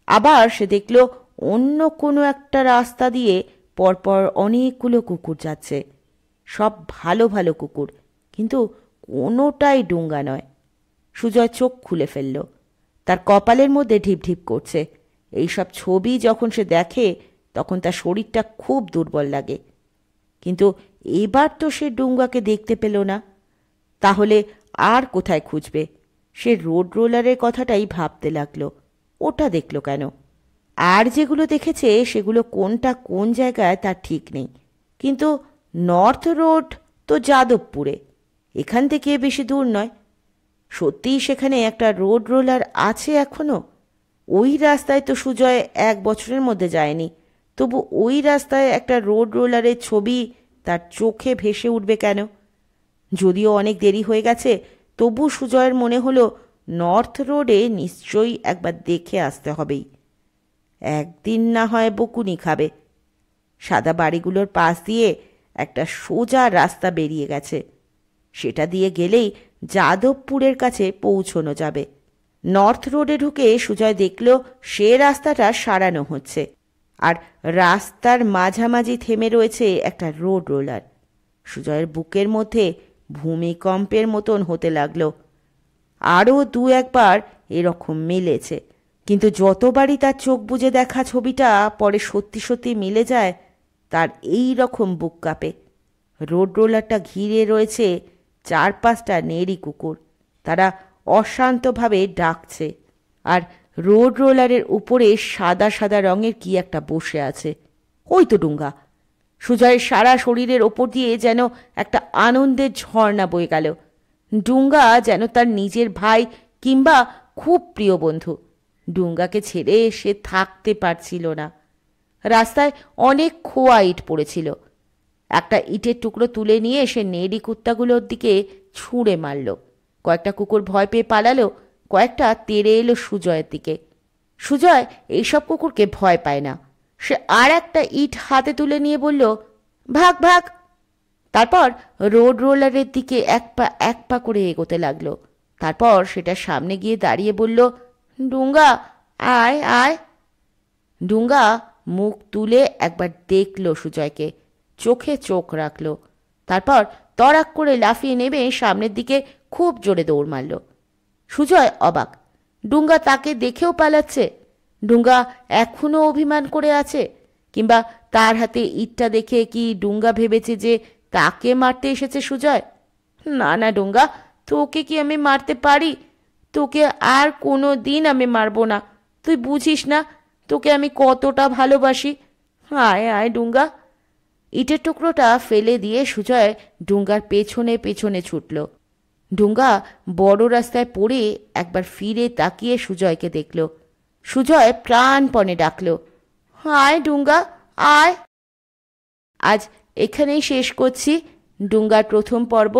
আবার সে দেখল অন্য কোনো একটা রাস্তা দিয়ে পরপর অনেকগুলো কুকুর যাচ্ছে। সব ভালো ভালো কুকুর, কিন্তু কোনোটাই ডুঙ্গা নয়। সুজয় চোখ খুলে ফেলল। তার কপালের মধ্যে ঢিপ ঢিপ করছে। এইসব ছবি যখন সে দেখে তখন তার শরীরটা খুব দুর্বল লাগে। কিন্তু এবার তো সে ডুঙ্গাকে দেখতে পেল না। তাহলে আর কোথায় খুঁজবে? সে রোড রোলারের কথাটাই ভাবতে লাগলো। ওটা দেখল কেন? আর যেগুলো দেখেছে সেগুলো কোনটা কোন জায়গায় তার ঠিক নেই। কিন্তু নর্থ রোড তো যাদবপুরে, এখান থেকে বেশি দূর নয়। সত্যিই সেখানে একটা রোড রোলার আছে এখনো? ওই রাস্তায় তো সুজয় 1 বছরের মধ্যে যায়নি, তবু ওই রাস্তায় একটা রোড রোলারের ছবি তার চোখে ভেসে উঠবে কেন? যদিও অনেক দেরি হয়ে গেছে, তবু সুজয়ের মনে হলো নর্থ রোডে নিশ্চয়ই একবার দেখে আসতে হবেই। একদিন না হয় বকুনি খাবে। সাদা বাড়িগুলোর পাশ দিয়ে একটা সোজা রাস্তা বেরিয়ে গেছে। সেটা দিয়ে গেলেই যাদবপুরের কাছে পৌঁছানো যাবে। নর্থ রোডে ঢুকে সুজয় দেখল সে রাস্তাটা সারানো হচ্ছে, আর রাস্তার মাঝামাঝি থেমে রয়েছে একটা রোড রোলার। সুজয়ের বুকের মধ্যে ভূমিকম্পের মতন হতে লাগলো। আরও দু একবার এরকম মিলেছে, কিন্তু যতবারই তার চোখ বুজে দেখা ছবিটা পরে সত্যি সত্যি মিলে যায়, তার এই রকম বুক কাঁপে। রোড রোলারটা ঘিরে রয়েছে 4-5টা নেড়ি কুকুর। তারা অশান্তভাবে ডাকছে, আর রোড রোলারের উপরে সাদা সাদা রঙের কি একটা বসে আছে। ওই তো ডুঙ্গা। সুজয়ের সারা শরীরের ওপর দিয়ে যেন একটা আনন্দের ঝর্ণা বয়ে গেল। ডুঙ্গা যেন তার নিজের ভাই কিংবা খুব প্রিয় বন্ধু। ডুঙ্গাকে ছেড়ে সে থাকতে পারছিল না। রাস্তায় অনেক খোয়া ইট পড়েছিল। একটা ইটের টুকরো তুলে নিয়ে সে নেড়ি কুত্তাগুলোর দিকে ছুঁড়ে মারল। কয়েকটা কুকুর ভয় পেয়ে পালালো, কয়েকটা তেড়ে এলো সুজয়ের দিকে। সুজয় এইসব কুকুরকে ভয় পায় না। সে আর একটা ইট হাতে তুলে নিয়ে বলল, ভাগ ভাগ। তারপর রোড রোলারের দিকে এক পা করে এগোতে লাগলো। তারপর সেটা সামনে গিয়ে দাঁড়িয়ে বলল, ডুঙ্গা আয় আয়। ডুঙ্গা মুখ তুলে একবার দেখল সুজয়কে, চোখে চোখ রাখল। তারপর তড়াক করে লাফিয়ে নেমে সামনের দিকে খুব জোরে দৌড় মারল। সুজয় অবাক, ডুঙ্গা তাকে দেখেও পালাচ্ছে। ডুঙ্গা এখনো অভিমান করে আছে, কিংবা তার হাতে ইটটা দেখে কি ডুঙ্গা ভেবেছে যে তাকে মারতে এসেছে সুজয়? না না ডুঙ্গা, তোকে কি আমি মারতে পারি? তোকে আর কোনো দিন আমি মারবো না। তুই বুঝিস না তোকে আমি কতটা ভালোবাসি। আয় আয় ডুঙ্গা। ইটের টুকরোটা ফেলে দিয়ে সুজয় ডুঙ্গার পেছনে পেছনে ছুটল। ডুঙ্গা বড় রাস্তায় পড়ে একবার ফিরে তাকিয়ে সুজয়কে দেখল। সুজয় প্রাণপণে ডাকল, আয় ডুঙ্গা আয়। আজ এখানেই শেষ করছি ডুঙ্গার প্রথম পর্ব।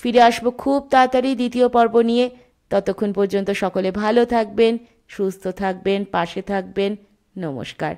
ফিরে আসবো খুব তাড়াতাড়ি দ্বিতীয় পর্ব নিয়ে। ততক্ষণ পর্যন্ত সকলে ভালো থাকবেন, সুস্থ থাকবেন, পাশে থাকবেন। নমস্কার।